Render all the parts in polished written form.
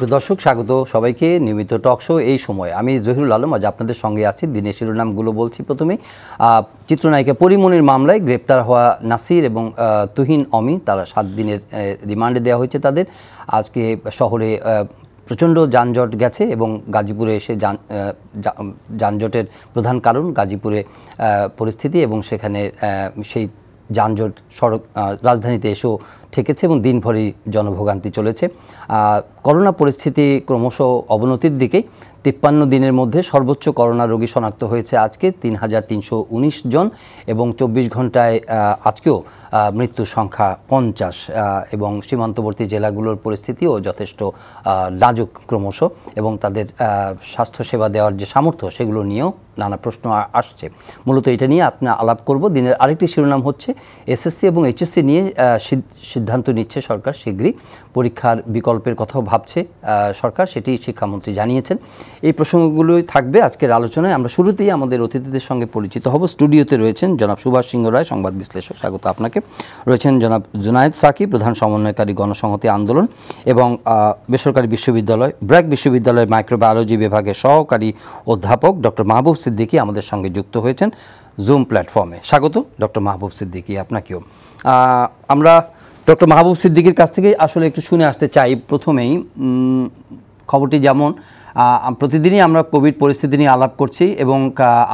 সুপ্রিয় দর্শক, স্বাগত সবাইকে নিয়মিত টক শো এই সময়। আমি জহিরুল আলম আজ আপনাদের সঙ্গে আছি। দিনের শিরোনামগুলো বলছি। প্রথমেই চিত্রনায়িকা পরিমণির মামলায় গ্রেপ্তার হওয়া নাসির এবং তুহিন অমি, তারা 7 দিনের রিমান্ডে দেওয়া হয়েছে তাদের। আজকে শহরে প্রচণ্ড যানজট গেছে এবং গাজীপুরে এসে যানজটের প্রধান কারণ গাজীপুরে পরিস্থিতি, এবং সেখানে সেই যানজট সড়ক রাজধানীতে এসেও ঠেকেছে এবং দিনভরই জনভোগান্তি চলেছে। করোনা পরিস্থিতি ক্রমশ অবনতির দিকে। 53 দিনের মধ্যে সর্বোচ্চ করোনা রোগী শনাক্ত হয়েছে আজকে 3319 জন, এবং 24 ঘন্টায় আজকেও মৃত্যুর সংখ্যা 50, এবং সীমান্তবর্তী জেলাগুলোর পরিস্থিতিও যথেষ্ট নাজুক ক্রমশ, এবং তাদের স্বাস্থ্যসেবা দেওয়ার যে সামর্থ্য সেগুলো নিয়েও নানা প্রশ্ন আসছে। মূলত এটা নিয়ে আপনার আলাপ করব। দিনের আরেকটি শিরোনাম হচ্ছে এসএসসি এবং এইচএসসি নিয়ে সিদ্ধান্ত নিচ্ছে সরকার। শীঘ্রই পরীক্ষার বিকল্পের কথাও ভাবছে সরকার, সেটি শিক্ষামন্ত্রী জানিয়েছেন। এই প্রসঙ্গগুলোই থাকবে আজকের আলোচনায়। আমরা শুরুতেই আমাদের অতিথিদের সঙ্গে পরিচিত হব। স্টুডিওতে রয়েছেন জনাব সুভাষ সিংহ রায়, সংবাদ বিশ্লেষক, স্বাগত আপনাকে। রয়েছেন জনাব জুনায়েদ সাকি, প্রধান সমন্বয়কারী গণসংহতি আন্দোলন এবং বেসরকারি বিশ্ববিদ্যালয় ব্র্যাক বিশ্ববিদ্যালয়ের মাইক্রোবায়োলজি বিভাগের সহকারী অধ্যাপক ডক্টর মাহবুব সিদ্দিকী আমাদের সঙ্গে যুক্ত হয়েছেন জুম প্ল্যাটফর্মে। স্বাগত ডক্টর মাহবুব সিদ্দিকী, আপনাকেও। আমরা ডক্টর মাহবুব সিদ্দিকীর কাছ থেকে আসলে একটু শুনে আসতে চাই। প্রথমেই খবরটি যেমন প্রতিদিনই আমরা কোভিড পরিস্থিতি নিয়ে আলাপ করছি, এবং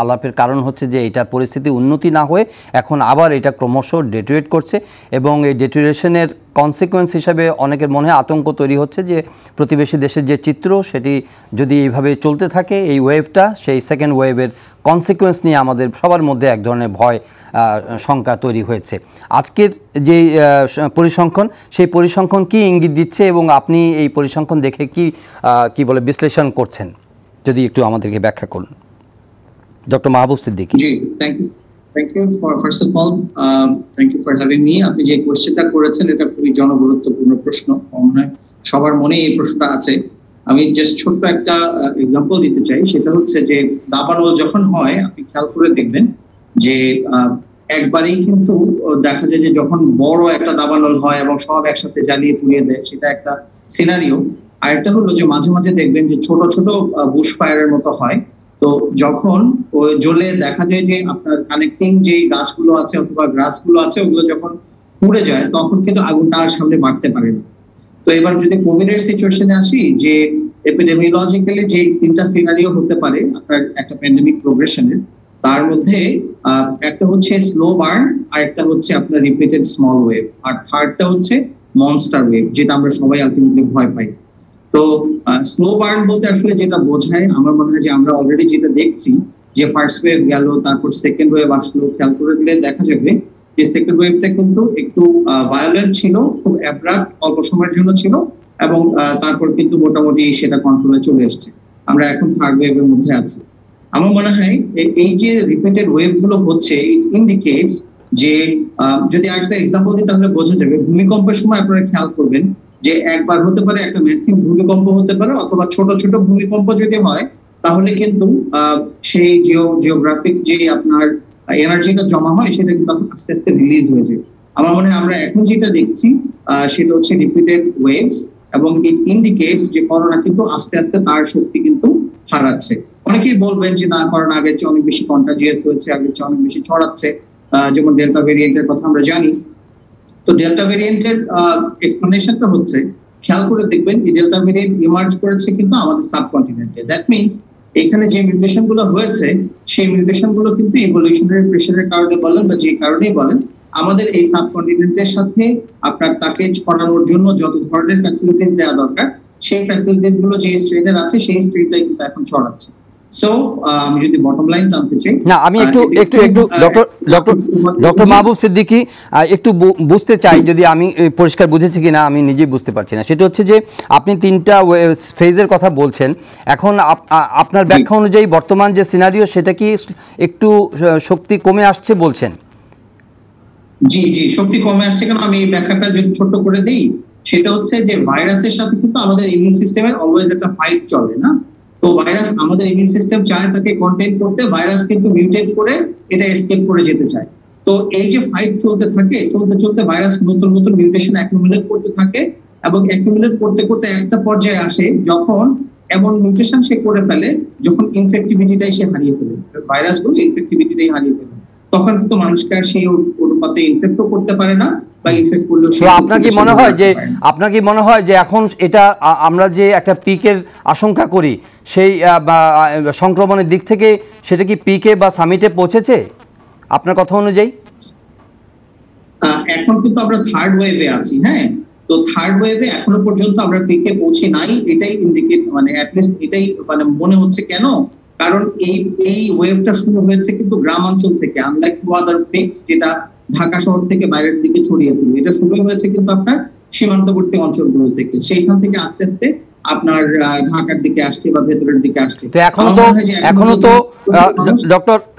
আলাপের কারণ হচ্ছে যে এটার পরিস্থিতি উন্নতি না হয়ে এখন আবার এটা ক্রমশ ডেটোরেট করছে, এবং এই ডেটোরেশনের কনসিকুয়েন্স হিসাবে অনেকের মনে আতঙ্ক তৈরি হচ্ছে যে প্রতিবেশী দেশের যে চিত্র সেটি যদি এইভাবে চলতে থাকে, এই ওয়েভটা, সেই সেকেন্ড ওয়েভের কনসিকুয়েন্স নিয়ে আমাদের সবার মধ্যে এক ধরনের ভয় শঙ্কা তৈরি হয়েছে। আজকের যে পরিসংখ্যান, সেই পরিসংখ্যান কি ইঙ্গিত দিচ্ছে, এবং আপনি এই পরিসংখ্যান দেখে কি বলে বিশ্লেষণ করছেন, যদি একটু আমাদেরকে ব্যাখ্যা করুন ডক্টর মাহবুব সিদ্দিকী। জি, thank you for first of all thank you for having me. আপনি যে কোশ্চেনটা করেছেন এটা খুবই জনগুরুত্বপূর্ণ প্রশ্ন, সবার মনে এই প্রশ্নটা আছে। আমি জাস্ট ছোট্ট একটা এক্সাম্পল দিতে চাই। সেটা হচ্ছে যে দাবানল যখন হয়, আপনি খেয়াল করে দেখবেন যে একবারেই কিন্তু দেখা যায় যে যখন বড় একটা দাবানল হয় এবং সব একসাথে জ্বালিয়ে পুড়িয়ে দেয়, সেটা একটা সিনারিও। আরেকটা হলো যে মাঝে মাঝে দেখবেন যে ছোট ছোট বুশ ফায়ারের মতো হয়। তো যখন জ্বলে দেখা যায় যে আপনার কানেক্টিং যে গাছগুলো আছে অথবা গ্রাসগুলো আছে, ওগুলো যখন পুড়ে যায় তখন কিন্তু আগুনটা আর সামনে বাড়তে পারে না। তো এবার যদি কোভিড এর সিচুয়েশনে আসি, যে এপিডেমিওলজিক্যালি যে 3টা সিনারিও হতে পারে আপনার একটা প্যান্ডেমিক প্রোগ্রেশনের, তার মধ্যে একটা হচ্ছে স্লো বার্ন, আর একটা হচ্ছে আপনার রিপিটেড স্মল ওয়েভ, আর থার্ডটা হচ্ছে মনস্টার ওয়েভ, যেটা আমরা সবাই আলটিমেটলি ভয় পাই। তো স্লো বার্ন বলতে আসলে যেটা বোঝায়, আমার মনে হয় যে আমরা অলরেডি যেটা দেখছি যে ফার্স্ট ওয়েভ গেল, তারপর সেকেন্ড ওয়েভ আসলো, খেয়াল করে দিলে দেখা যাবে যে সেকেন্ড ওয়েভটা কিন্তু একটু ভায়োলেন্ট ছিল, খুব অ্যাব্রাপ্ট, অল্প সময়ের জন্য ছিল, এবং তারপর কিন্তু মোটামুটি সেটা কন্ট্রোলে চলে এসছে। আমরা এখন থার্ড ওয়েভের মধ্যে আছি। আমার মনে হয় এই যে রিপিটেড ওয়েভ গুলো হচ্ছে, ইট ইন্ডিকেটস যে যদি আরেকটা এক্সাম্পল দিই তাহলে বোঝা যাবে। ভূমিকম্পের সময় আপনারা খেয়াল করবেন যে একবার হতে পারে একটা ম্যাসিভ ভূমিকম্প হতে পারে, অথবা ছোট ছোট ভূমিকম্প যদি হয় তাহলে কিন্তু সেই জিওগ্রাফিক যে আপনার এনার্জিটা জমা হয় সেটা কিন্তু আস্তে আস্তে রিলিজ হয়ে যায়। আমার মনে হয় আমরা এখন যেটা দেখছি সেটা হচ্ছে রিপিটেড ওয়েভস, এবং ইট ইন্ডিকেটস যে করোনা কিন্তু আস্তে আস্তে তার শক্তি কিন্তু হারাচ্ছে। অনেকেই বলবেন যে না, করোনা আগের চেয়ে অনেক বেশি কন্টাজিয়াস হয়েছে, আগের চেয়ে অনেক বেশি ছড়াচ্ছে, যেমন ডেল্টা ভেরিয়েন্টের কথা আমরা জানি। তো ডেল্টা ভেরিয়েন্টের এক্সপ্লেনেশনটা হচ্ছে, খেয়াল করে দেখবেন এই ডেল্টা ভেরিয়েন্ট ইমার্জ করেছে কিন্তু আমাদের সাবকন্টিনেন্টে। দ্যাট মিনস এখানে যে মিউটেশন গুলো হয়েছে, সেই মিউটেশন গুলো কিন্তু ইভলিউশনারি প্রেসারের কারণে বলেন বা যে কারণেই বলেন, আমাদের এই সাবকন্টিনেন্টের সাথে আপনার তাকে ছড়ানোর জন্য যত ধরনের ফ্যাসিলিটিস দেওয়া দরকার, সেই ফ্যাসিলিটিস গুলো যে স্ট্রেনের আছে সেই স্ট্রেনটাই কিন্তু এখন ছড়াচ্ছে। সো আমি যদি বটম লাইন টানতে চাই, না, আমি একটু ডক্টর মাহবুব সিদ্দিকী একটু বুঝতে চাই, যদি আমি পরিষ্কার বুঝেছি কিনা আমি নিজেই বুঝতে পারছি না। সেটা হচ্ছে যে আপনি 3টা ফেজের কথা বলছেন। এখন আপনার ব্যাখ্যা অনুযায়ী বর্তমান যে সিনারিও, সেটা কি একটু শক্তি কমে আসছে বলছেন? জি, শক্তি কমে আসছে কেন, আমি এই ব্যাখ্যাটা যদি ছোট করে দিই, সেটা হচ্ছে যে ভাইরাসের সাথে কিন্তু আমাদের ইমিউন সিস্টেমের অলওয়েজ একটা ফাইট চলে, না? তো ভাইরাস, আমাদের ইমিউন সিস্টেম চায় তাকে কন্টেইন করতে, ভাইরাস কিন্তু মিউটেট করে এটা এসকেপ করে যেতে চায়। তো এই যে ফাইট চলতে থাকে, চলতে ভাইরাস নতুন নতুন মিউটেশন অ্যাকুমুলেট করতে থাকে, এবং অ্যাকুমুলেট করতে করতে একটা পর্যায়ে আসে যখন এমন মিউটেশন সে করে ফেলে যখন ইনফেক্টিভিটিটাই সে হারিয়ে ফেলে, ভাইরাসগুলো ইনফেক্টিভিটিটাই হারিয়ে ফেলে, তখন কিন্তু মানুষকে আর সেই অনুপাতে ইনফেক্টও করতে পারে না, বা ইনফেক্ট করলেও আপনার কি মনে হয় যে এখন এটা আমরা যে একটা পিকের আশঙ্কা করি সেই সংক্রমণের দিক থেকে সেটা কি পিকে বা সামিটে পৌঁছেছে আপনার কথা অনুযায়ী? এখন কিন্তু আমরা থার্ড ওয়েভে আছি। হ্যাঁ, তো থার্ড ওয়েভে এখনো পর্যন্ত আমরা পিকে পৌঁছে নাই, এটাই ইন্ডিকেট মানে অ্যাটলিস্ট এটাই মানে মনে হচ্ছে। কেন? কারণ এই ওয়েভটা শুরু হয়েছে কিন্তু গ্রামাঞ্চল থেকে, আনলাইক টু আদার পিকস যেটা ঢাকা শহর থেকে বাইরের দিকে ছড়িয়েছিল, এটা শুরু হয়েছে কিন্তু আপনার সীমান্তবর্তী অঞ্চলগুলো থেকে, সেইখান থেকে আস্তে আস্তে আপনার ঢাকার দিকে আসছে বা ভেতরের দিকে আসছে। তো এখনো তো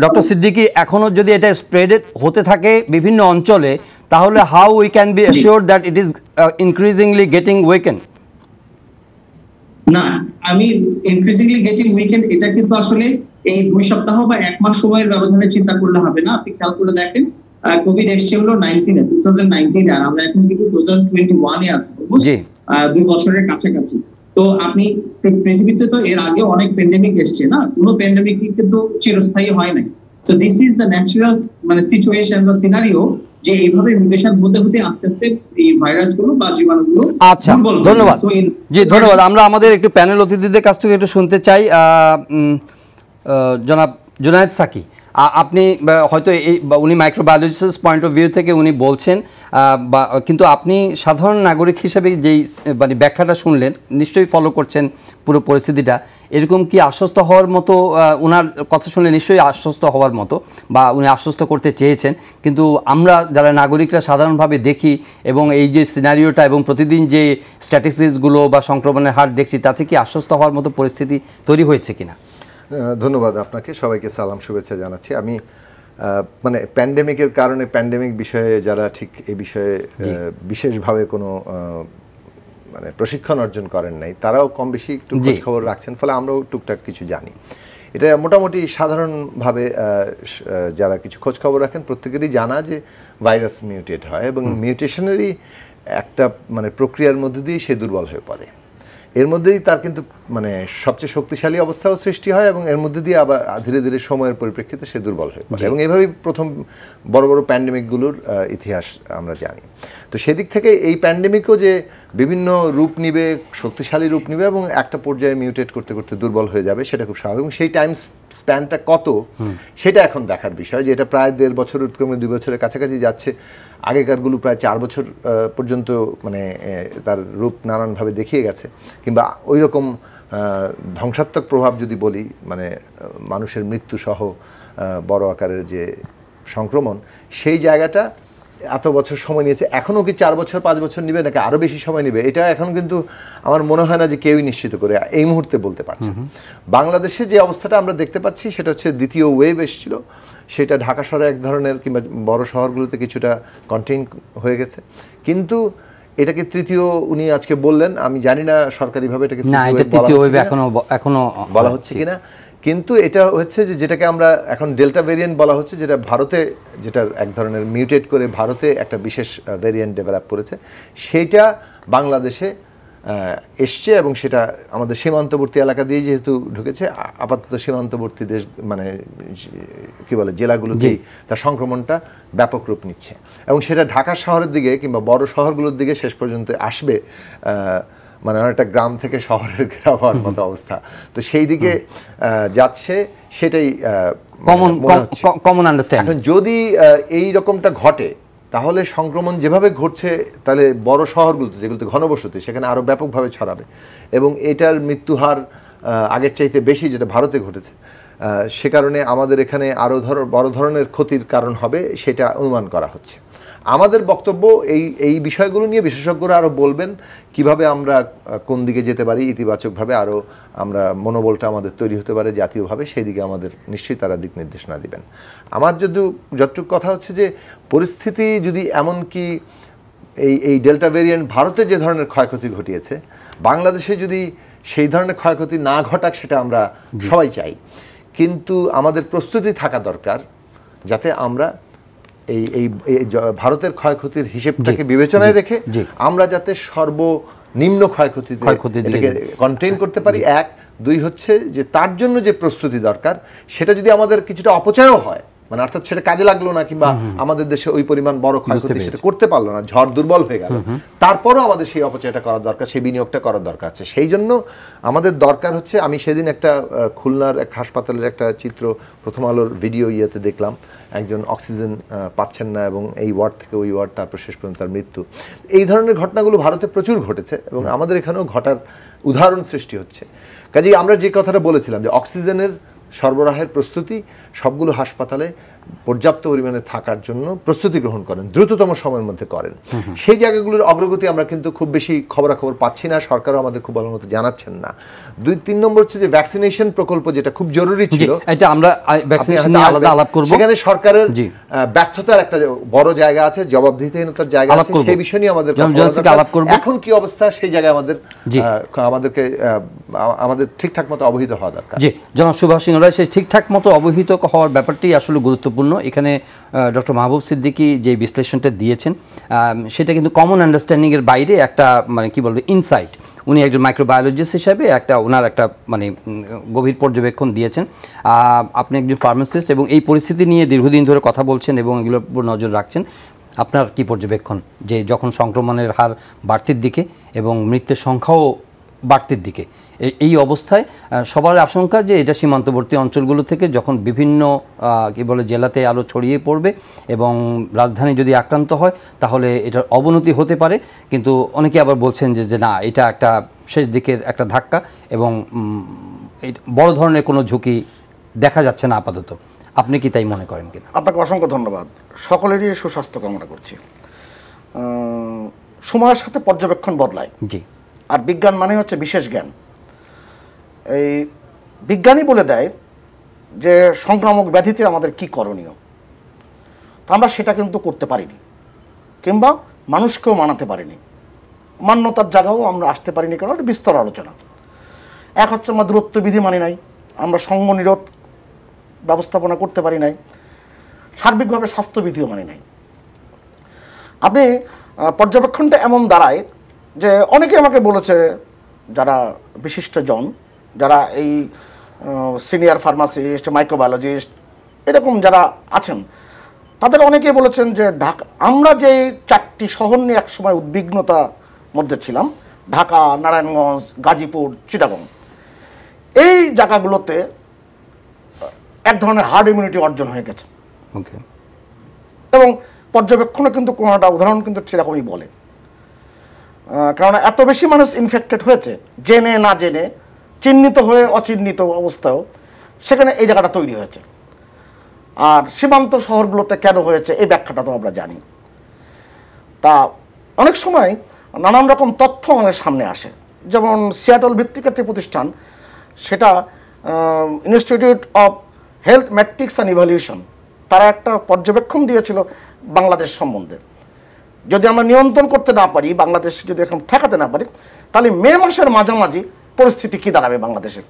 ডক্টর সিদ্দিকী, এখনো যদি এটা স্প্রেডেড হতে থাকে বিভিন্ন অঞ্চলে, তাহলে how we can be assured that it is increasingly getting weakened? না, আমি ইনক্রিজিংলি গেটিং উইকেন্ড এটা কিন্তু আসলে এই 2 সপ্তাহ বা 1 মাস সময়ের ব্যবধানে চিন্তা করলে হবে না। আপনি খেয়াল করে দেখেন, কোভিড এসছে হলো 2019 আর আমরা এখন কিন্তু 2021 এ আছি, 2 বছরের কাছাকাছি। তো আপনি পৃথিবীতে তো এর আগে অনেক প্যান্ডেমিক এসছে না, কোনো প্যান্ডেমিক কিন্তু চিরস্থায়ী হয় নাই। So this is the natural মানে সিচুয়েশন বা সিনারিও, যে এইভাবে মিউটেশন হতে হতে আস্তে আস্তে এই ভাইরাসগুলো বা জীবাণুগুলো। আচ্ছা, ধন্যবাদ। জি ধন্যবাদ। আমরা আমাদের একটু প্যানেল অতিথিদের কাছ থেকে একটু শুনতে চাই। জনাব জুনায়েদ সাকি, আপনি হয়তো উনি মাইক্রোবায়োলজিস্ট পয়েন্ট অফ ভিউ থেকে উনি বলছেন, কিন্তু আপনি সাধারণ নাগরিক হিসেবে যেই মানে ব্যাখ্যাটা শুনলেন, নিশ্চয়ই ফলো করছেন পুরো পরিস্থিতিটা। এরকম কি আশ্বস্ত হওয়ার মতো, ওনার কথা শুনলে নিশ্চয়ই আশ্বস্ত হওয়ার মতো, বা উনি আশ্বস্ত করতে চেয়েছেন, কিন্তু আমরা যারা নাগরিকরা সাধারণভাবে দেখি এবং এই যে সিনারিওটা এবং প্রতিদিন যে স্ট্যাটিস্টিক্সগুলো বা সংক্রমণের হার দেখছি, তাতে কি আশ্বস্ত হওয়ার মতো পরিস্থিতি তৈরি হয়েছে কিনা? ধন্যবাদ আপনাকে, সবাইকে সালাম শুভেচ্ছা জানাচ্ছি। আমি মানে প্যান্ডেমিকের কারণে প্যান্ডেমিক বিষয়ে যারা ঠিক এই বিষয়ে বিশেষভাবে কোনো মানে প্রশিক্ষণ অর্জন করেন নাই, তারাও কম বেশি একটু খোঁজ খবর রাখছেন, ফলে আমরাও টুকটাক কিছু জানি। এটা মোটামুটি সাধারণভাবে যারা কিছু খোঁজ খবর রাখেন প্রত্যেকেরই জানা যে ভাইরাস মিউটেট হয়, এবং মিউটেশনেরই একটা মানে প্রক্রিয়ার মধ্যে দিয়ে সে দুর্বল হয়ে পড়ে। এর মধ্যেই তার কিন্তু মানে সবচেয়ে শক্তিশালী অবস্থাও সৃষ্টি হয়, এবং এর মধ্যে দিয়ে আবার ধীরে ধীরে সময়ের পরিপ্রেক্ষিতে সে দুর্বল হয়ে পড়ে, এবং এইভাবেই প্রথম বড় বড় প্যান্ডেমিকগুলোর ইতিহাস আমরা জানি। তো সেদিক থেকে এই প্যান্ডেমিকও যে বিভিন্ন রূপ নিবে, শক্তিশালী রূপ নিবে, এবং একটা পর্যায়ে মিউটেট করতে করতে দুর্বল হয়ে যাবে, সেটা খুব স্বাভাবিক। এবং সেই টাইম স্প্যানটা কত সেটা এখন দেখার বিষয়, যে এটা প্রায় 1.5 বছর ক্রমে 2 বছরের কাছাকাছি যাচ্ছে। আগেকারগুলো প্রায় 4 বছর পর্যন্ত মানে তার রূপ নানানভাবে দেখিয়ে গেছে, কিংবা ওই রকম ধ্বংসাত্মক প্রভাব যদি বলি, মানে মানুষের মৃত্যু সহ বড় আকারের যে সংক্রমণ, সেই জায়গাটা এত বছর সময় নিয়েছে। এখনও কি 4 বছর 5 বছর নেবে, নাকি আরও বেশি সময় নেবে, এটা এখন কিন্তু আমার মনে হয় না যে কেউই নিশ্চিত করে এই মুহূর্তে বলতে পারছে। বাংলাদেশে যে অবস্থাটা আমরা দেখতে পাচ্ছি সেটা হচ্ছে দ্বিতীয় ওয়েভ এসেছিল, সেটা ঢাকা শহরে এক ধরনের, কিংবা বড় শহরগুলোতে কিছুটা কন্টেইন হয়ে গেছে, কিন্তু এটাকে তৃতীয় উনি আজকে বললেন, আমি জানি না সরকারিভাবে এটাকে তৃতীয় ওয়েভ এখনো বলা হচ্ছে কিনা, কিন্তু এটা হচ্ছে যে যেটাকে আমরা এখন ডেল্টা ভেরিয়েন্ট বলা হচ্ছে, যেটা ভারতে, যেটা এক ধরনের মিউটেট করে ভারতে একটা বিশেষ ভেরিয়েন্ট ডেভেলপ করেছে, সেইটা বাংলাদেশে এসছে, এবং সেটা আমাদের সীমান্তবর্তী এলাকা দিয়ে যেহেতু ঢুকেছে, আপাতত সীমান্তবর্তী দেশ মানে কি বলে জেলাগুলোতেই তার সংক্রমণটা ব্যাপক রূপ নিচ্ছে, এবং সেটা ঢাকা শহরের দিকে কিংবা বড় শহরগুলোর দিকে শেষ পর্যন্ত আসবে, মানে অনেকটা গ্রাম থেকে শহরের গ্রাম হওয়ার মতো অবস্থা। তো সেই দিকে যাচ্ছে, সেটাই কমন আন্ডারস্ট্যান্ডিং। এখন যদি এই রকমটা ঘটে, তাহলে সংক্রমণ যেভাবে ঘটছে, তাহলে বড় শহরগুলোতে যেগুলোতে ঘনবসতি, সেখানে আরও ব্যাপকভাবে ছড়াবে, এবং এটার মৃত্যুহার আগের চাইতে বেশি যেটা ভারতে ঘটেছে, সে কারণে আমাদের এখানে আরও বড় ধরনের ক্ষতির কারণ হবে, সেটা অনুমান করা হচ্ছে। আমাদের বক্তব্য এই বিষয়গুলো নিয়ে বিশেষজ্ঞরা আরও বলবেন, কিভাবে আমরা কোন দিকে যেতে পারি ইতিবাচকভাবে, আরও আমরা মনোবলটা আমাদের তৈরি হতে পারে জাতীয়ভাবে, সেই দিকে আমাদের নিশ্চয়ই তারা দিক নির্দেশনা দিবেন। আমার যতটুকু কথা হচ্ছে যে পরিস্থিতি যদি এমনকি এই ডেল্টা ভেরিয়েন্ট ভারতে যে ধরনের ক্ষয়ক্ষতি ঘটিয়েছে, বাংলাদেশে যদি সেই ধরনের ক্ষয়ক্ষতি না ঘটাক, সেটা আমরা সবাই চাই, কিন্তু আমাদের প্রস্তুতি থাকা দরকার, যাতে আমরা এই ভারতের ক্ষয়ক্ষতির হিসেবটাকে বিবেচনায় রেখে আমরা যাতে নিম্ন ক্ষয়ক্ষতিতে এটাকে কন্টেইন করতে পারি। এক, দুই হচ্ছে যে তার জন্য যে প্রস্তুতি দরকার সেটা যদি আমাদের কিছুটা অপচয়ও হয়, মানে অর্থাৎ সেটা কাজে লাগলো না কিংবা আমাদের দেশে ওই পরিমাণ বড় ক্ষয়ক্ষতি সেটা করতে পারলো না, ঝড় দুর্বল হয়ে গেল, তারপরও আমাদের সেই অপচয়টা করার দরকার, সেই বিনিয়োগটা করার দরকার আছে। সেই জন্য আমাদের দরকার হচ্ছে, আমি সেদিন একটা খুলনার এক হাসপাতালের একটা চিত্র প্রথম আলোর ভিডিও ইয়েতে দেখলাম, একজন অক্সিজেন পাচ্ছেন না এবং এই ওয়ার্ড থেকে ওই ওয়ার্ড, তারপর শেষ পর্যন্ত তার মৃত্যু। এই ধরনের ঘটনাগুলো ভারতে প্রচুর ঘটেছে এবং আমাদের এখানেও ঘটার উদাহরণ সৃষ্টি হচ্ছে। কাজেই আমরা যে কথাটা বলেছিলাম যে অক্সিজেনের সরবরাহের প্রস্তুতি সবগুলো হাসপাতালে পর্যাপ্ত পরিমাণে থাকার জন্য প্রস্তুতি গ্রহণ করেন, দ্রুততম সময়ের মধ্যে করেন। সেই জায়গাগুলোর অগ্রগতি আমরা কিন্তু খুব বেশি খবরাখবর পাচ্ছি না, সরকারও আমাদের খুব ভালো মতো জানাচ্ছেন না। 2-3 নম্বর হচ্ছে যে ভ্যাকসিনেশন প্রকল্প, যেটা খুব জরুরি ছিল, এটা আমরা ভ্যাকসিনেশন নিয়ে আলাদা আলাপ করব। সেখানে সরকারের ব্যর্থতার একটা বড় জায়গা আছে, জবাবদিহিতাহীনতার জায়গা আছে, সেই বিষয় নিয়ে আমাদের আলাপ করব। এখন কি অবস্থা সেই জায়গায় আমাদের ঠিকঠাক মতো অবহিত হওয়া দরকার। জি, জনাব সুভাষ সিং রায়, সেই ঠিকঠাক মতো অবহিত হওয়ার ব্যাপারটি আসলে গুরুত্বপূর্ণ। এখানে ডক্টর মাহবুব সিদ্দিকী যে বিশ্লেষণটা দিয়েছেন সেটা কিন্তু কমন আন্ডারস্ট্যান্ডিংয়ের বাইরে একটা, মানে কি বলবো, ইনসাইট। উনি একজন মাইক্রোবায়োলজিস্ট হিসাবে ওনার একটা মানে গভীর পর্যবেক্ষণ দিয়েছেন। আপনি একজন ফার্মাসিস্ট এবং এই পরিস্থিতি নিয়ে দীর্ঘদিন ধরে কথা বলছেন এবং এগুলোর উপর নজর রাখছেন। আপনার কি পর্যবেক্ষণ যে যখন সংক্রমণের হার বাড়তির দিকে এবং মৃত্যুর সংখ্যাও বাড়তির দিকে, এই অবস্থায় সবার আশঙ্কা যে এটা সীমান্তবর্তী অঞ্চলগুলো থেকে যখন বিভিন্ন জেলাতে আরও ছড়িয়ে পড়বে এবং রাজধানী যদি আক্রান্ত হয় তাহলে এটার অবনতি হতে পারে। কিন্তু অনেকে আবার বলছেন যে না, এটা একটা শেষ দিকের একটা ধাক্কা এবং বড় ধরনের কোনো ঝুঁকি দেখা যাচ্ছে না আপাতত। আপনি কি তাই মনে করেন কিনা? আপনাকে অসংখ্য ধন্যবাদ। সকলেরই সুস্বাস্থ্য কামনা করছি। সময়ের সাথে পর্যবেক্ষণ বদলায়। জি। আর বিজ্ঞান মানে হচ্ছে বিশেষ জ্ঞান। এই বিজ্ঞানই বলে দেয় যে সংক্রামক ব্যাধিতে আমাদের কি করণীয়। তা আমরা সেটা কিন্তু করতে পারিনি, কিংবা মানুষকেও মানাতে পারিনি। মান্যতার জায়গাও আমরা আসতে পারিনি, কারণ একটা বিস্তর আলোচনা। এক হচ্ছে আমরা দূরত্ব বিধি মানি নাই, আমরা সঙ্গ নিরোধ ব্যবস্থাপনা করতে পারি নাই, সার্বিকভাবে স্বাস্থ্যবিধিও মানি নাই। আপনি পর্যবেক্ষণটা এমন দাঁড়ায় যে অনেকে আমাকে বলেছে, যারা বিশিষ্ট জন, যারা এই সিনিয়র ফার্মাসিস্ট, মাইক্রোবায়োলজিস্ট এরকম যারা আছেন, তাদের অনেকেই বলেছেন যে ঢাকা, আমরা যে 4টি শহর নিয়ে একসময় উদ্বিগ্নতা মধ্যে ছিলাম, ঢাকা, নারায়ণগঞ্জ, গাজীপুর, চিটাগং, এই জায়গাগুলোতে এক ধরনের হার্ড ইমিউনিটি অর্জন হয়ে গেছে। এবং পর্যবেক্ষণে কিন্তু কোনোটা উদাহরণ কিন্তু সেরকমই বলে, কারণ এত বেশি মানুষ ইনফেক্টেড হয়েছে, জেনে না জেনে, চিহ্নিত হয়ে অচিহ্নিত অবস্থায়ও সেখানে এই জায়গাটা তৈরি হয়েছে। আর সীমান্ত শহরগুলোতে কেন হয়েছে এই ব্যাখ্যাটা তো আমরা জানি। তা অনেক সময় নানান রকম তথ্য আমাদের সামনে আসে, যেমন সিয়াটল ভিত্তিক একটি প্রতিষ্ঠান, সেটা institute of health matrix and evaluation, তারা একটা পর্যবেক্ষণ দিয়েছিল বাংলাদেশ সম্বন্ধে। যদি আমরা নিয়ন্ত্রণ করতে না পারি, বাংলাদেশ যদি এখন ঠেকাতে না পারি, তাহলে মে মাসের মাঝামাঝি পরিস্থিতি কী দাঁড়াবে বাংলাদেশে।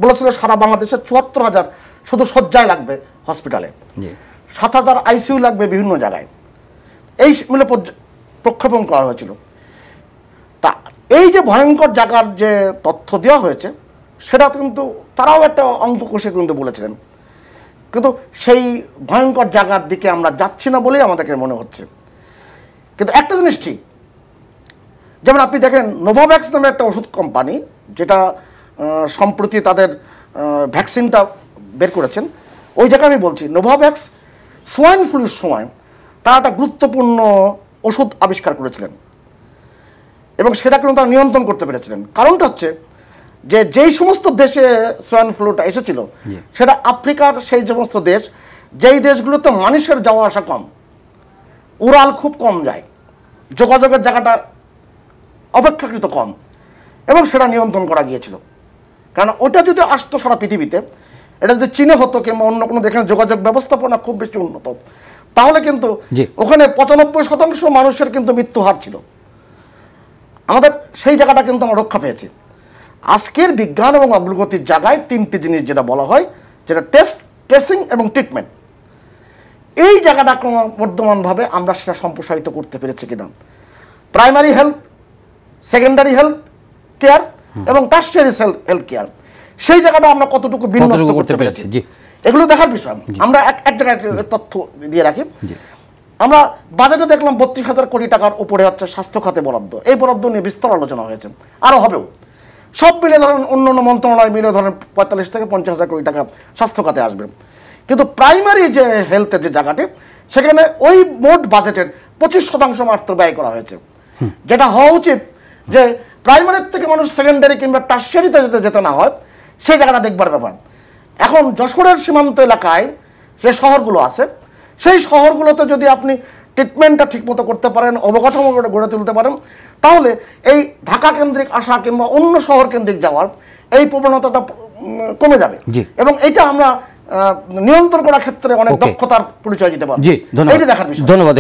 বলেছিল সারা বাংলাদেশের ৭৪,০০০ শুধু শয্যায় লাগবে হসপিটালে, ৭,০০০ আইসিইউ লাগবে বিভিন্ন জায়গায়, এই মিলে প্রক্ষেপণ করা হয়েছিল। তা এই যে ভয়ঙ্কর জায়গার যে তথ্য দেওয়া হয়েছে, সেটা কিন্তু তারাও একটা অঙ্ক কষে কিন্তু বলেছিলেন, কিন্তু সেই ভয়ঙ্কর জায়গার দিকে আমরা যাচ্ছি না বলেই আমাদেরকে মনে হচ্ছে। কিন্তু একটা জিনিস ঠিক, যেমন আপনি দেখেন নোভাভ্যাক্স নামে একটা ওষুধ কোম্পানি, যেটা সম্প্রতি তাদের ভ্যাকসিনটা বের করেছেন, ওই জায়গায় আমি বলছি নোভাভ্যাক্স সোয়াইন ফ্লুর সময় তারা একটা গুরুত্বপূর্ণ ওষুধ আবিষ্কার করেছিলেন এবং সেটা কিন্তু তারা নিয়ন্ত্রণ করতে পেরেছিলেন। কারণটা হচ্ছে যে যেই সমস্ত দেশে সোয়াইন ফ্লুটা এসেছিল, সেটা আফ্রিকার সেই সমস্ত দেশ, যেই দেশগুলোতে মানুষের যাওয়া আসা কম, উড়াল খুব কম যায়, যোগাযোগের জায়গাটা অপেক্ষাকৃত কম, এবং সেটা নিয়ন্ত্রণ করা গিয়েছিল। কারণ ওটা যদি আসতো সারা পৃথিবীতে, এটা যদি চীনে হতো কিংবা অন্য কোনো দেখেন যোগাযোগ ব্যবস্থাপনা খুব বেশি উন্নত, তাহলে কিন্তু ওখানে 95% মানুষের কিন্তু মৃত্যু হার ছিল। আমাদের সেই জায়গাটা কিন্তু আমরা রক্ষা পেয়েছি। আজকের বিজ্ঞান এবং অগ্রগতির জায়গায় 3টি জিনিস যেটা বলা হয়, যেটা টেস্ট, ট্রেসিং এবং ট্রিটমেন্ট, এই জায়গাটা ক্রমবর্ধমানভাবে আমরা সেটা সম্প্রসারিত করতে পেরেছি কিনা। Primary health, secondary health care এবং টারশিয়ারি হেলথ কেয়ার, সেই জায়গাটা আমরা কতটুকু বিন্যস্ত করতে পেরেছি, এগুলো দেখার বিষয়। আমরা এক জায়গায় তথ্য দিয়ে রাখি, আমরা বাজেটে দেখলাম 32,000 কোটি টাকার উপরে হচ্ছে স্বাস্থ্য খাতে বরাদ্দ। এই বরাদ্দ নিয়ে বিস্তর আলোচনা হয়েছে, আরও হবেও। সব মিলে ধরেন অন্যান্য মন্ত্রণালয় মিলে ধরেন 45 থেকে 50,000 কোটি টাকা স্বাস্থ্য খাতে আসবে, কিন্তু প্রাইমারি যে হেলথের যে জায়গাটি, সেখানে ওই মোট বাজেটের 25% মাত্র ব্যয় করা হয়েছে। যেটা হওয়া উচিত যে প্রাইমারির থেকে মানুষ সেকেন্ডারি কিংবা টারশিয়ারিতে যেতে না হয়, সেই জায়গাটা দেখবার ব্যাপার। এখন যশোরের সীমান্ত এলাকায় যে শহরগুলো আছে, সেই শহরগুলোতে যদি আপনি ট্রিটমেন্টটা ঠিকমতো করতে পারেন, অবকাঠামো গড়ে তুলতে পারেন, তাহলে এই ঢাকা কেন্দ্রিক আসা কিংবা অন্য শহর কেন্দ্রিক যাওয়ার এই প্রবণতাটা কমে যাবে, এবং এটা আমরা নিয়ন্ত্রণ করার ক্ষেত্রে অনেক দক্ষতার পরিচয় দিতে পারবো। এইটা দেখার বিষয়। ধন্যবাদ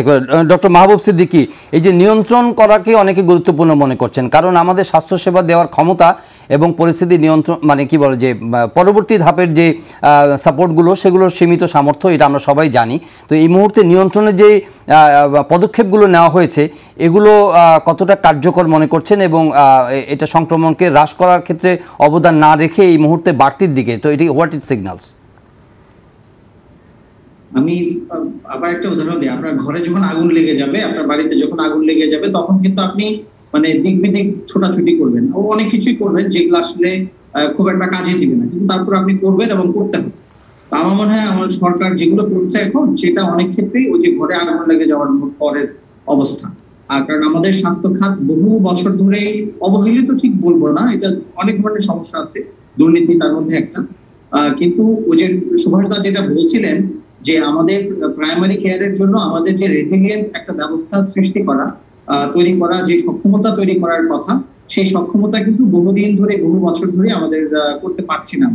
ডক্টর মাহবুব সিদ্দিকী। এই যে নিয়ন্ত্রণ করাকে অনেকে গুরুত্বপূর্ণ মনে করছেন, কারণ আমাদের স্বাস্থ্যসেবা দেওয়ার ক্ষমতা এবং পরিস্থিতি নিয়ন্ত্রণ, মানে কি বলে যে পরবর্তী ধাপের যে সাপোর্টগুলো, সেগুলোর সীমিত সামর্থ্য, এটা আমরা সবাই জানি। তো এই মুহূর্তে নিয়ন্ত্রণের যে পদক্ষেপগুলো নেওয়া হয়েছে, এগুলো কতটা কার্যকর মনে করছেন, এবং এটা সংক্রমণকে হ্রাস করার ক্ষেত্রে অবদান না রেখে এই মুহূর্তে বাড়তির দিকে, তো এটি হোয়াট ইজ সিগন্যালস? আমি আবার একটা উদাহরণ দিই। আপনার ঘরে যখন আগুন লেগে যাবে, আপনার বাড়িতে যখন আগুন লেগে যাবে, তখন কিন্তু আপনি মানে দিক বিদিক ছোটাছুটি করবেন, অনেক কিছুই করবেন যেগুলো আসলে খুব একটা কাজে দিবে না, কিন্তু তারপর আপনি করবেন এবং করতে হবে। তো আমার মনে হয় আমার সরকার যেগুলো করছে এখন, সেটা অনেক ক্ষেত্রেই ওই যে ঘরে আগুন লেগে যাওয়ার পরের অবস্থা। আর কারণ আমাদের স্বাস্থ্য খাত বহু বছর ধরে অবহেলিত, ঠিক বলবো না, এটা অনেক ধরনের সমস্যা আছে, দুর্নীতি তার মধ্যে একটা। কিন্তু ওই যে সুভাষদা যেটা বলছিলেন যে আমাদের প্রাইমারি কেয়ারের জন্য আমাদের যে রেজিলিয়েন্ট একটা ব্যবস্থা সৃষ্টি করা, তৈরি করা, যে সক্ষমতা তৈরি করার কথা, সেই সক্ষমতা কিন্তু বহুদিন ধরে, বহু বছর ধরে আমাদের করতে পারছি না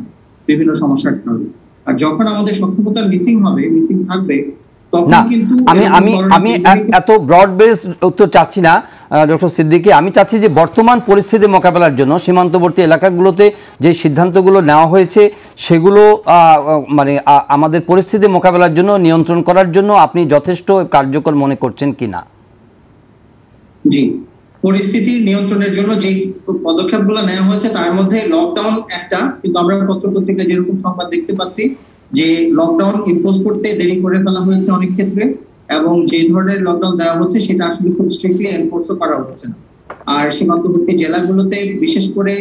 বিভিন্ন সমস্যার কারণে। আর যখন আমাদের সক্ষমতা মিসিং থাকবে, তখন কিন্তু আমি এত ব্রড বেসড উত্তর চাচ্ছি না ডক্টর সিদ্দিকী। আমি চাচ্ছি যে বর্তমান পরিস্থিতি মোকাবেলার জন্য সীমান্তবর্তী এলাকাগুলোতে যে সিদ্ধান্তগুলো নেওয়া হয়েছে, সেগুলো মানে আমাদের পরিস্থিতি মোকাবেলার জন্য, নিয়ন্ত্রণ করার জন্য আপনি যথেষ্ট কার্যকর মনে করছেন কিনা? জি, পরিস্থিতি নিয়ন্ত্রণের জন্য যে পদক্ষেপগুলো নেওয়া হয়েছে, তার মধ্যে লকডাউন একটা, কিন্তু আমরা পত্রপত্রিকায় যেরকম সংবাদ দেখতে পাচ্ছি যে লকডাউন ইম্পোজ করতে দেরি করে ফেলা হয়েছে অনেক ক্ষেত্রে, এবং যে ধরনের লকডাউন দেওয়া হচ্ছে সেটা আসলে খুব স্ট্রিক্টলি এনফোর্সও করা হচ্ছে না। আর সীমান্তবর্তী জেলাগুলোতে বিশেষ করে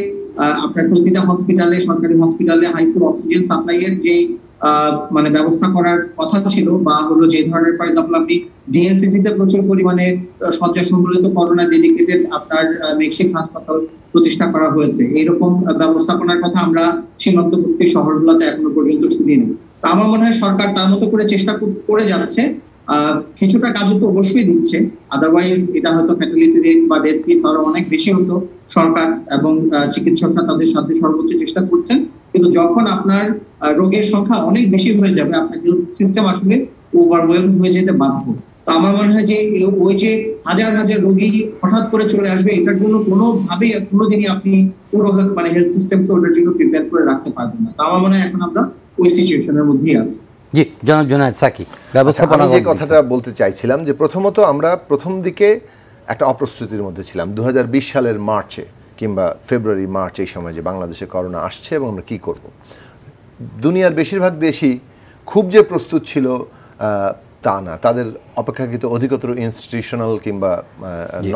আপনার প্রতিটা হসপিটালে, সরকারি হসপিটালে হাইফ্লো অক্সিজেন সাপ্লাইয়ের যে মানে ব্যবস্থা করার কথা ছিল, বা হলো যে ধরনের, ফর এক্সাম্পল আপনি ডিএনসিসি তে প্রচুর পরিমাণে শয্যা সংবলিত করোনা ডেডিকেটেড আপনার মেকশিফট হাসপাতাল প্রতিষ্ঠা করা হয়েছে, এইরকম ব্যবস্থাপনার কথা আমরা সীমান্তবর্তী শহরগুলোতে এখনো পর্যন্ত শুনিনি। তো আমার মনে হয় সরকার তার মতো করে চেষ্টা করে যাচ্ছে, কিছুটা কাজ তো অবশ্যই দিচ্ছে, আদারওয়াইজ এটা হয়তো ফ্যাটালিটি রেট বা ডেথ কেস আরো অনেক বেশি হতো। সরকার এবং চিকিৎসকরা তাদের সাথে সর্বোচ্চ চেষ্টা করছেন, কিন্তু যখন আপনার রোগের সংখ্যা অনেক বেশি হয়ে যাবে, আপনার হেলথ সিস্টেম আসলে ওভারওয়েলম হয়ে যেতে বাধ্য। তো আমার মনে হয় যে ওই যে হাজার হাজার রোগী হঠাৎ করে চলে আসবে, এটার জন্য কোনোভাবেই কোনোদিনই আপনি পুরো মানে হেলথ সিস্টেমকে ওটার জন্য প্রিপেয়ার করে রাখতে পারবেন না। তো আমার মনে হয় এখন আমরা ওই সিচুয়েশনের মধ্যেই আছি। জি, জনাব জুনায়েদ সাকি, ব্যবস্থাপনা যে কথাটা বলতে চাইছিলাম, যে প্রথমত আমরা প্রথম দিকে একটা অপ্রস্তুতির মধ্যে ছিলাম 2020 সালের মার্চে কিংবা ফেব্রুয়ারি মার্চ, এই সময় যে বাংলাদেশে করোনা আসছে এবং আমরা কী করব। দুনিয়ার বেশিরভাগ দেশই খুব যে প্রস্তুত ছিল তা না, তাদের অপেক্ষাকৃত অধিকতর ইনস্টিটিউশনাল কিংবা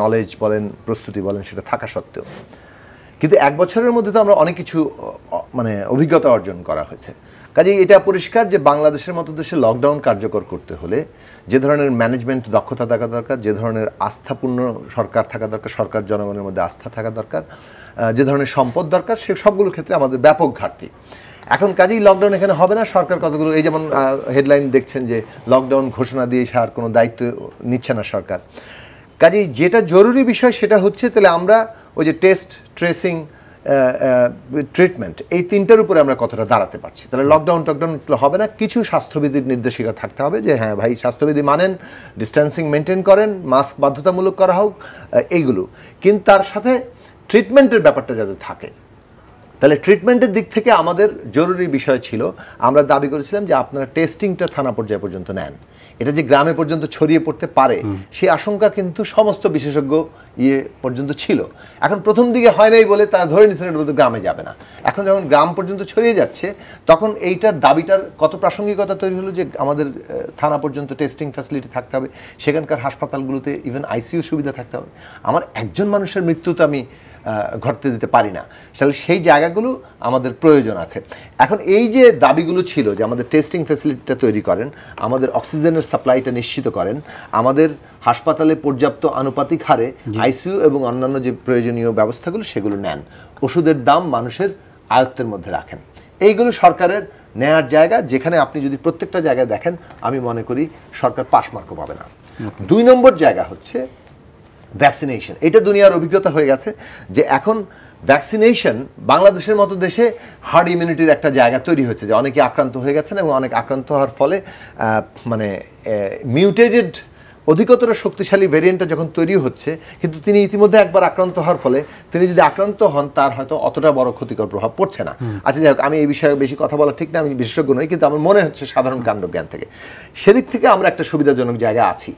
নলেজ বলেন, প্রস্তুতি বলেন, সেটা থাকা সত্ত্বেও। কিন্তু এক বছরের মধ্যে তো আমরা অনেক কিছু মানে অভিজ্ঞতা অর্জন করা হয়েছে। কাজেই এটা পরিষ্কার যে বাংলাদেশের মতো দেশে লকডাউন কার্যকর করতে হলে যে ধরনের ম্যানেজমেন্ট দক্ষতা থাকা দরকার, যে ধরনের আস্থাপূর্ণ সরকার থাকা দরকার, সরকার জনগণের মধ্যে আস্থা থাকা দরকার, যে ধরনের সম্পদ দরকার, সে সবগুলোর ক্ষেত্রে আমাদের ব্যাপক ঘাটতি। এখন কাজেই লকডাউন এখানে হবে না। সরকার কতগুলো, এই যেমন হেডলাইন দেখছেন যে লকডাউন ঘোষণা দিয়ে সার কোনো দায়িত্ব নিচ্ছে না সরকার। কাজেই যেটা জরুরি বিষয় সেটা হচ্ছে, তাহলে আমরা ওই যে টেস্ট, ট্রেসিং, ট্রিটমেন্ট, এই তিনটার উপরে আমরা কতটা দাঁড়াতে পারছি। তাহলে লকডাউন হবে না, কিছু স্বাস্থ্যবিধির নির্দেশিকা থাকতে হবে যে হ্যাঁ ভাই স্বাস্থ্যবিধি মানেন, ডিস্টেন্সিং মেনটেন করেন, মাস্ক বাধ্যতামূলক করা হোক, এইগুলো। কিন্তু তার সাথে ট্রিটমেন্টের ব্যাপারটা যাতে থাকে। তাহলে ট্রিটমেন্টের দিক থেকে আমাদের জরুরি বিষয় ছিল, আমরা দাবি করেছিলাম যে আপনারা টেস্টিংটা থানা পর্যায় পর্যন্ত নেন। এটা যে গ্রামে পর্যন্ত ছড়িয়ে পড়তে পারে, সেই আশঙ্কা কিন্তু সমস্ত বিশেষজ্ঞ ইয়ে পর্যন্ত ছিল। এখন প্রথম দিকে হয় নাই বলে তারা ধরে নিচ্ছেন এটা বোধহয় গ্রামে যাবে না। এখন যখন গ্রাম পর্যন্ত ছড়িয়ে যাচ্ছে তখন এইটার দাবিটার কত প্রাসঙ্গিকতা তৈরি হলো যে আমাদের থানা পর্যন্ত টেস্টিং ফ্যাসিলিটি থাকতে হবে, সেখানকার হাসপাতালগুলোতে ইভেন আইসিইউ সুবিধা থাকতে হবে। আমার একজন মানুষের মৃত্যু তো আমি ঘটতে দিতে পারি না, তাহলে সেই জায়গাগুলো আমাদের প্রয়োজন আছে। এখন এই যে দাবিগুলো ছিল যে আমাদের টেস্টিং ফ্যাসিলিটিটা তৈরি করেন, আমাদের অক্সিজেনের সাপ্লাইটা নিশ্চিত করেন, আমাদের হাসপাতালে পর্যাপ্ত আনুপাতিক হারে আইসিইউ এবং অন্যান্য যে প্রয়োজনীয় ব্যবস্থাগুলো সেগুলো নেন, ওষুধের দাম মানুষের আয়ত্তের মধ্যে রাখেন, এইগুলো সরকারের নেয়ার জায়গা, যেখানে আপনি যদি প্রত্যেকটা জায়গায় দেখেন আমি মনে করি সরকার পাশ মার্কও পাবে না। 2 নম্বর জায়গা হচ্ছে ভ্যাকসিনেশন। এটা দুনিয়ার অভিজ্ঞতা হয়ে গেছে যে এখন ভ্যাকসিনেশন বাংলাদেশের মতো দেশে হার্ড ইমিউনিটির একটা জায়গা তৈরি হয়েছে, যে অনেকে আক্রান্ত হয়ে গেছেন এবং অনেক আক্রান্ত হওয়ার ফলে মানে মিউটেটেড অধিকতর শক্তিশালী ভেরিয়েন্টটা যখন তৈরি হচ্ছে, কিন্তু তিনি ইতিমধ্যে একবার আক্রান্ত হওয়ার ফলে তিনি যদি আক্রান্ত হন তার হয়তো অতটা বড় ক্ষতিকর প্রভাব পড়ছে না। আচ্ছা যাই হোক, আমি এই বিষয়ে বেশি কথা বলা ঠিক না, আমি বিশেষজ্ঞ নই, কিন্তু আমার মনে হচ্ছে সাধারণ কাণ্ডজ্ঞান থেকে সেদিক থেকে আমরা একটা সুবিধাজনক জায়গায় আছি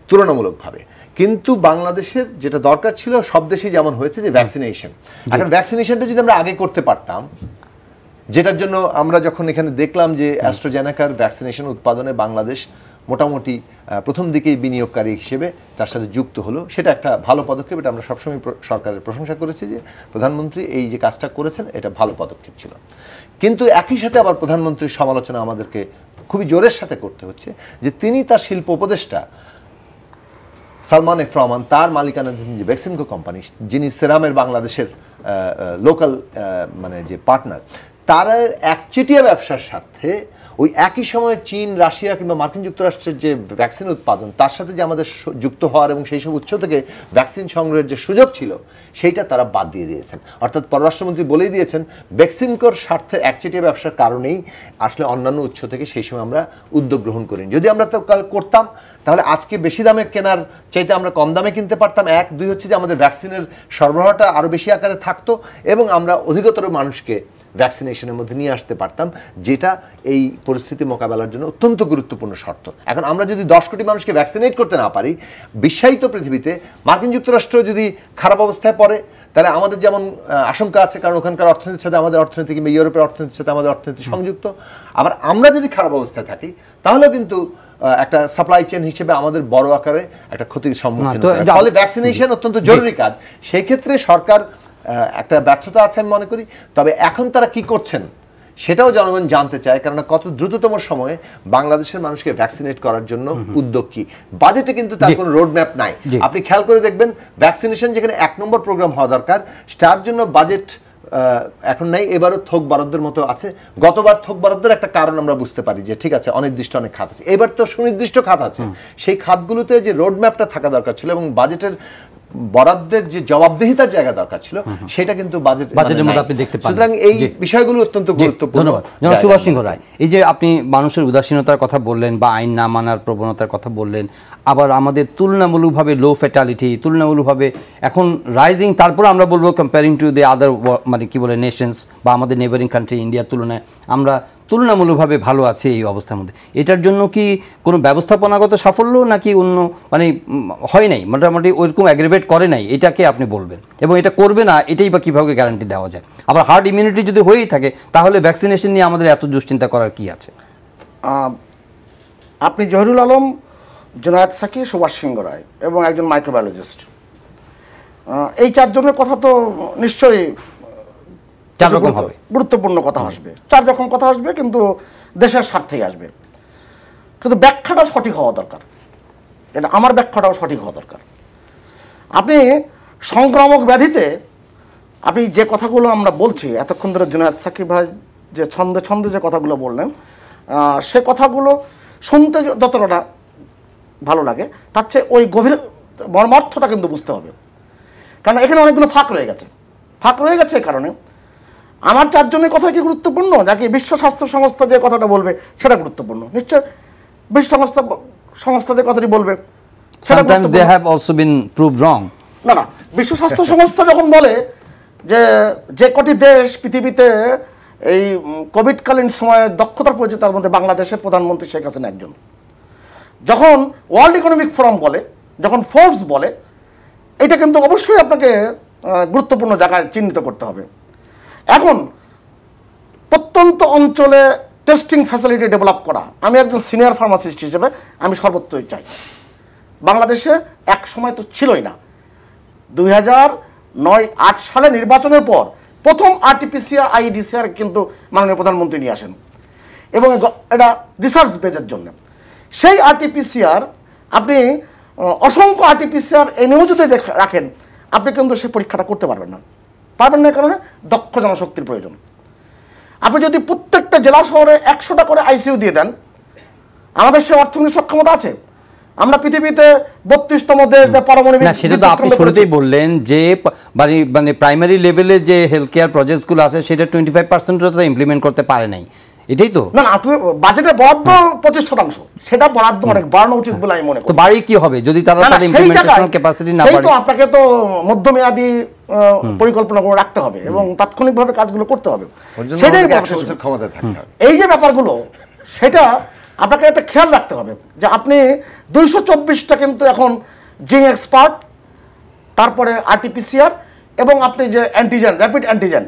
তুলনামূলকভাবে। কিন্তু বাংলাদেশের যেটা দরকার ছিল সব দেশেই যেমন হয়েছে যে ভ্যাকসিনেশন, এখন ভ্যাকসিনেশনটা যদি আমরা আগে করতে পারতাম, যেটার জন্য আমরা যখন এখানে দেখলাম যে অ্যাস্ট্রাজেনেকার ভ্যাকসিনেশন উৎপাদনে বাংলাদেশ মোটামুটি প্রথম দিকেই বিনিয়োগকারী হিসেবে তার সাথে যুক্ত হলো, সেটা একটা ভালো পদক্ষেপ। এটা আমরা সবসময় সরকারের প্রশংসা করেছি যে প্রধানমন্ত্রী এই যে কাজটা করেছেন এটা ভালো পদক্ষেপ ছিল। কিন্তু একই সাথে আবার প্রধানমন্ত্রীর সমালোচনা আমাদেরকে খুবই জোরের সাথে করতে হচ্ছে যে তিনি তার শিল্প উপদেষ্টা সালমান এফ রহমান, তার মালিকানাধীন যে বেক্সিমকো কোম্পানি, যিনি সেরামের বাংলাদেশের লোকাল মানে যে পার্টনার, তারা একচেটিয়া ব্যবসার স্বার্থে ওই একই সময়ে চীন, রাশিয়া কিংবা মার্কিন যুক্তরাষ্ট্রের যে ভ্যাকসিন উৎপাদন তার সাথে যে আমাদের যুক্ত হওয়ার এবং সেই সব উৎস থেকে ভ্যাকসিন সংগ্রহের যে সুযোগ ছিল সেইটা তারা বাদ দিয়ে দিয়েছেন। অর্থাৎ পররাষ্ট্রমন্ত্রী বলেই দিয়েছেন বেক্সিমকোর স্বার্থে একচেটিয়া ব্যবসার কারণেই আসলে অন্যান্য উৎস থেকে সেই সময় আমরা উদ্যোগ গ্রহণ করিনি। যদি আমরা তো করতাম তাহলে আজকে বেশি দামে কেনার চাইতে আমরা কম দামে কিনতে পারতাম। 1, 2 হচ্ছে যে আমাদের ভ্যাকসিনের সরবরাহটা আরও বেশি আকারে থাকতো এবং আমরা অধিকতর মানুষকে ভ্যাকসিনেশনের মধ্যে নিয়ে আসতে পারতাম, যেটা এই পরিস্থিতি মোকাবেলার জন্য অত্যন্ত গুরুত্বপূর্ণ শর্ত। এখন আমরা যদি 10 কোটি মানুষকে ভ্যাকসিনেট করতে না পারি, বিশ্বায়িত পৃথিবীতে মার্কিন যুক্তরাষ্ট্র যদি খারাপ অবস্থায় পড়ে, তাহলে আমাদের যেমন আশঙ্কা আছে, কারণ ওখানকার অর্থনীতির সাথে আমাদের অর্থনীতি কিংবা ইউরোপের অর্থনীতির সাথে আমাদের অর্থনীতি সংযুক্ত, আবার আমরা যদি খারাপ অবস্থায় থাকি তাহলেও কিন্তু একটা সাপ্লাই চেইন হিসেবে আমাদের বড় আকারে একটা ক্ষতির সম্মুখীন হতে হয়। ফলে ভ্যাকসিনেশন অত্যন্ত জরুরি কাজ। সেই ক্ষেত্রে সরকার একটা ব্যর্থতা আছে আমি মনে করি। তবে এখন তারা কি করছেন সেটাও জনগণ জানতে চায়, কারণ কত দ্রুততম সময়ে বাংলাদেশের মানুষকে ভ্যাকসিনেট করার জন্য উদ্যোগ কি। বাজেটে কিন্তু তার কোনো রোড ম্যাপ নাই। আপনি খেয়াল করে দেখবেন ভ্যাকসিনেশন যেখানে 1 নম্বর প্রোগ্রাম হওয়া দরকার, তার জন্য বাজেট এখন নাই। এবারও থোক বরাদ্দের মতো আছে। গতবার থোক বরাদ্দের একটা কারণ আমরা বুঝতে পারি যে ঠিক আছে অনির্দিষ্ট অনেক খাত আছে, এবার তো সুনির্দিষ্ট খাত আছে। সেই খাতগুলোতে যে রোড ম্যাপটা থাকা দরকার ছিল এবং বাজেটের বরাদ্দের যে জবাবদিহিতার জায়গা দরকার ছিল সেটা কিন্তু বাজেটের মধ্যে আপনি দেখতে পান। সুতরাং এই বিষয়গুলো অত্যন্ত গুরুত্বপূর্ণ। ধন্যবাদ সুভাষ সিংহ রায়। এই যে আপনি মানুষের উদাসীনতার কথা বললেন বা আইন না মানার প্রবণতার কথা বললেন, আবার আমাদের তুলনামূলকভাবে লো ফ্যাটালিটি, তুলনামূলকভাবে এখন রাইজিং, তারপর আমরা বলবো কম্পেয়ারিং টু দ্য আদার মানে কি বলে নেশনস বা আমাদের নেবারিং কান্ট্রি ইন্ডিয়ার তুলনায় আমরা তুলনামূলকভাবে ভালো আছে এই অবস্থার মধ্যে। এটার জন্য কি কোনো ব্যবস্থাপনাগত সাফল্য নাকি অন্য মানে হয় নাই, মোটামুটি ওইরকম অ্যাগ্রিভেট করে নাই, এটাকে আপনি বলবেন? এবং এটা করবে না এটাই বা কীভাবে গ্যারান্টি দেওয়া যায়? আবার হার্ড ইমিউনিটি যদি হয়েই থাকে তাহলে ভ্যাকসিনেশন নিয়ে আমাদের এত দুশ্চিন্তা করার কি আছে? আপনি জহিরুল আলম, জুনায়েদ সাকি, সুভাষ সিংহ রায় এবং একজন মাইক্রোবায়োলজিস্ট, এই 4 জনের কথা তো নিশ্চয়ই গুরুত্বপূর্ণ কথা আসবে। 4 রকম কথা আসবে, কিন্তু দেশের স্বার্থেই আসবে। কিন্তু ব্যাখ্যাটা সঠিক হওয়া দরকার। এটা আমার ব্যাখ্যাটাও সঠিক হওয়া দরকার। আপনি সংক্রামক ব্যাধিতে আপনি যে কথাগুলো আমরা বলছি এতক্ষণ ধরে, জুনায়েদ সাকিব ভাই যে ছন্দে ছন্দে যে কথাগুলো বললেন, সে কথাগুলো শুনতে যতটা ভালো লাগে তার চেয়ে ওই গভীর মর্মার্থটা কিন্তু বুঝতে হবে। কারণ এখানে অনেকগুলো ফাঁক রয়ে গেছে। ফাঁক রয়ে গেছে এই কারণে আমার 4 জনের কথা কি গুরুত্বপূর্ণ নাকি বিশ্ব স্বাস্থ্য সংস্থা যে কথাটা বলবে সেটা গুরুত্বপূর্ণ? নিশ্চয় বিশ্ব সংস্থা যে কথাটি বলবে sometimes they have also been proved wrong. না, বিশ্ব স্বাস্থ্য সংস্থা যখন বলে যে কটি দেশ পৃথিবীতে এই কোভিডকালীন সময়ে দক্ষতার পরিচয়, তার মধ্যে বাংলাদেশের প্রধানমন্ত্রী শেখ হাসিনা একজন। যখন ওয়ার্ল্ড ইকোনমিক ফোরাম বলে, যখন ফোর্বস বলে এটা কিন্তু অবশ্যই আপনাকে গুরুত্বপূর্ণ জায়গায় চিহ্নিত করতে হবে। এখন প্রত্যন্ত অঞ্চলে টেস্টিং ফ্যাসিলিটি ডেভেলপ করা, আমি একজন সিনিয়র ফার্মাসিস্ট হিসেবে আমি সর্বত্রই চাই। বাংলাদেশে এক সময় তো ছিলই না, 2009-08 সালে নির্বাচনের পর প্রথম RT-PCR IEDCR কিন্তু মাননীয় প্রধানমন্ত্রী নিয়ে আসেন, এবং এটা রিসার্চ বেজের জন্য। সেই RT-PCR আপনি অসংখ্য RT-PCR এনেও যদি রাখেন, আপনি কিন্তু সেই পরীক্ষাটা করতে পারবেন না। কারণে দক্ষ জনশক্তির প্রয়োজন। আপনি যদি প্রত্যেকটা জেলা শহরে 100টা করে ICU দিয়ে দেন, আমাদের সে অর্থনৈতিক সক্ষমতা আছে? আমরা পৃথিবীতে 32তম দেশ যে পারমাণবিক, সেটা তো আপনি শুরুতেই বললেন যে মানে প্রাইমারি লেভেলে যে হেলথ কেয়ার প্রজেক্টগুলো আছে সেটা 25% তো ইমপ্লিমেন্ট করতে পারে নাই, এটাই তো? না, বাজেটের বরাদ্দ 25%, সেটা বরাদ্দ অনেক বাড়ানো উচিত বলে আমি মনে করি। তো বাড়ি কি হবে যদি তারা তাদের ইমপ্লিমেন্টেশন ক্যাপাসিটি না সেই বাড়ে? তো আপনাকে তো মধ্যমেয়াদী পরিকল্পনা করে রাখতে হবে এবং তাৎক্ষণিকভাবে কাজগুলো করতে হবে, সেটাই ক্ষমতা থাকতে হবে। এই যে ব্যাপারগুলো, সেটা আপনাকে একটা খেয়াল রাখতে হবে যে আপনি 224টা কিন্তু এখন জিং এক্সপার্ট, তারপরে RT-PCR এবং আপনি যে অ্যান্টিজেন, র্যাপিড অ্যান্টিজেন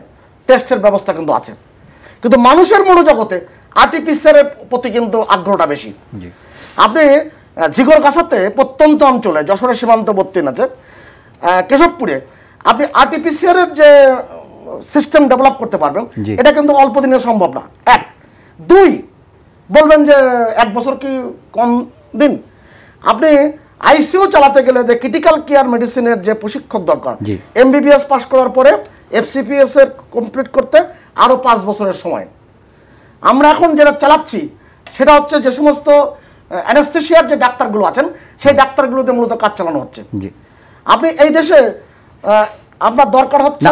টেস্টের ব্যবস্থা কিন্তু আছে। কিন্তু মানুষের মনোজগতে RT-PCR এর প্রতি কিন্তু আগ্রহটা বেশি। আপনি ঝিগরগাছাতে প্রত্যন্ত অঞ্চলে, যশোরের সীমান্তবর্তী আছে কেশবপুরে, আপনি RT-PCR এর যে সিস্টেম ডেভেলপ করতে পারবেন, এটা কিন্তু অল্প দিনে সম্ভব না। 1, 2 বলবেন যে 1 বছর কি কম দিন? আপনি ICU চালাতে গেলে যে ক্রিটিক্যাল কেয়ার মেডিসিনের যে প্রশিক্ষক দরকার, MBBS পাস করার পরে FCPS এর কমপ্লিট করতে আরও 5 বছরের সময়। আমরা এখন যেটা চালাচ্ছি সেটা হচ্ছে যে সমস্ত অ্যানেস্থেশিয়ার যে ডাক্তারগুলো আছেন, সেই ডাক্তারগুলোতে মূলত কাজ চালানো হচ্ছে। আপনি এই দেশে আপনার দরকার হচ্ছে,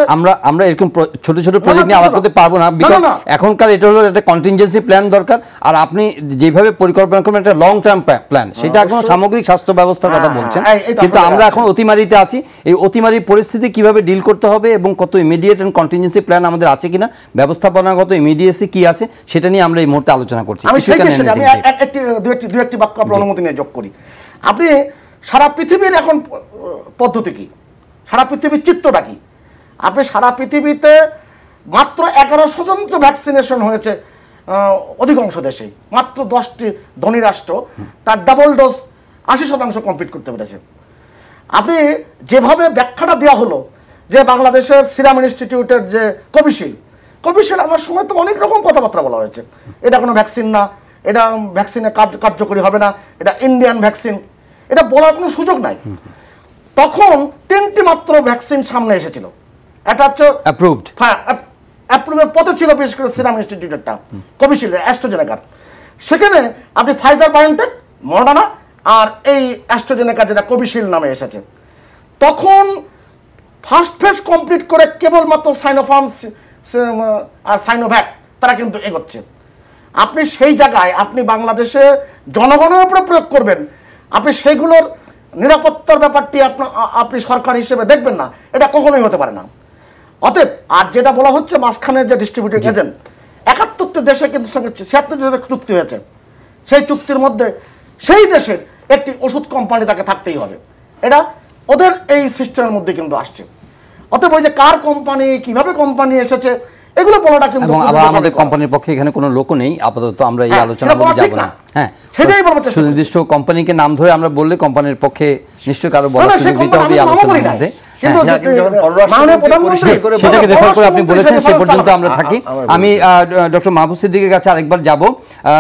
আমরা এরকম ছোট ছোট প্রজেক্ট নিয়ে আলাদা করতে পারবো না, বিকজ এখনকার এটা হলো একটা কন্টিনজেন্সি প্ল্যান দরকার। আর আপনি যেভাবে পরিকল্পনা করবেন একটা লং টার্ম প্ল্যান, সেটা এখন সামগ্রিক স্বাস্থ্য ব্যবস্থার কথা বলছেন, কিন্তু আমরা এখন অতিমারিতে আছি। এই অতিমারি পরিস্থিতি কিভাবে ডিল করতে হবে এবং কত ইমিডিয়েট এন্ড কন্টিনজেন্সি প্ল্যান আমাদের আছে কিনা, ব্যবস্থাপনাগত ইমিডিয়েসি কি আছে, সেটা নিয়ে আমরা এই মুহূর্তে আলোচনা করছি। আমি দুই একটি বাক্য আপনার অনুমতি নিয়ে যোগ করি। আপনি সারা পৃথিবীর এখন পদ্ধতি কি, সারা পৃথিবীর চিত্রটা কি? আপনি সারা পৃথিবীতে মাত্র 1100 ভ্যাকসিনেশন হয়েছে অধিকাংশ দেশে, মাত্র 10টি ধনী রাষ্ট্র তার ডাবল ডোজ 80% কমপ্লিট করতে পেরেছে। আপনি যেভাবে ব্যাখ্যাটা দেওয়া হলো যে বাংলাদেশের সিরাম ইনস্টিটিউটের যে কোভিশিল্ড আনার সময় তো অনেক রকম কথাবার্তা বলা হয়েছে, এটা কোনো ভ্যাকসিন না, এটা ভ্যাকসিনে কার্যকরী হবে না, এটা ইন্ডিয়ান ভ্যাকসিন, এটা বলার কোনো সুযোগ নাই। তখন 3টি মাত্র ভ্যাকসিন সামনে এসেছিল, এটা হচ্ছে অ্যাপ্রুভড, হ্যাঁ অ্যাপ্রুভের পথে ছিল, বিশেষ করে সিরাম ইনস্টিটিউটেরটা কোভিশিল্ড, অ্যাস্ট্রাজেনেকার। সেখানে আপনি ফাইজার বায়োনটেক, মডার্না আর এই অ্যাস্ট্রাজেনেকা যেটা কোভিশিল্ড নামে এসেছে, তখন ফার্স্ট ফেজ কমপ্লিট করে কেবলমাত্র সাইনোফার্ম আর সাইনোভ্যাক তারা কিন্তু এগোচ্ছে। আপনি সেই জায়গায় আপনি বাংলাদেশে জনগণের উপরে প্রয়োগ করবেন, আপনি সেইগুলোর নিরাপত্তার ব্যাপারটি আপনি সরকার হিসেবে দেখবেন না, এটা কখনোই হতে পারে না। অতএব আর যেটা বলা হচ্ছে মাঝখানে যে ডিস্ট্রিবিউটর এজেন্ট, 71টি দেশে কিন্তু 76 দেশের চুক্তি হয়েছে, সেই চুক্তির মধ্যে সেই দেশের একটি ওষুধ কোম্পানি তাকে থাকতেই হবে, এটা ওদের এই সিস্টেমের মধ্যে কিন্তু আসছে। অতএব ওই যে কার কোম্পানি, কিভাবে কোম্পানি এসেছে, এগুলো বলাটা কিন্তু আমাদের কোম্পানির পক্ষে এখানে কোনো লোক নেই আপাতত, আমরা এই আলোচনা করতে যাব না। হ্যাঁ, সেটাই বলবো, সুনির্দিষ্ট কোম্পানিকে নাম ধরে আমরা বললে কোম্পানির পক্ষে নিশ্চয়ই কারো বলার সুযোগ দিতে হবে আলোচনার মধ্যে। সেটাকে রেফার করে আপনি বলেছেন, সে পর্যন্ত আমরা থাকি। আমি ডক্টর মাহবুব সিদ্দিকীর কাছে আরেকবার যাব।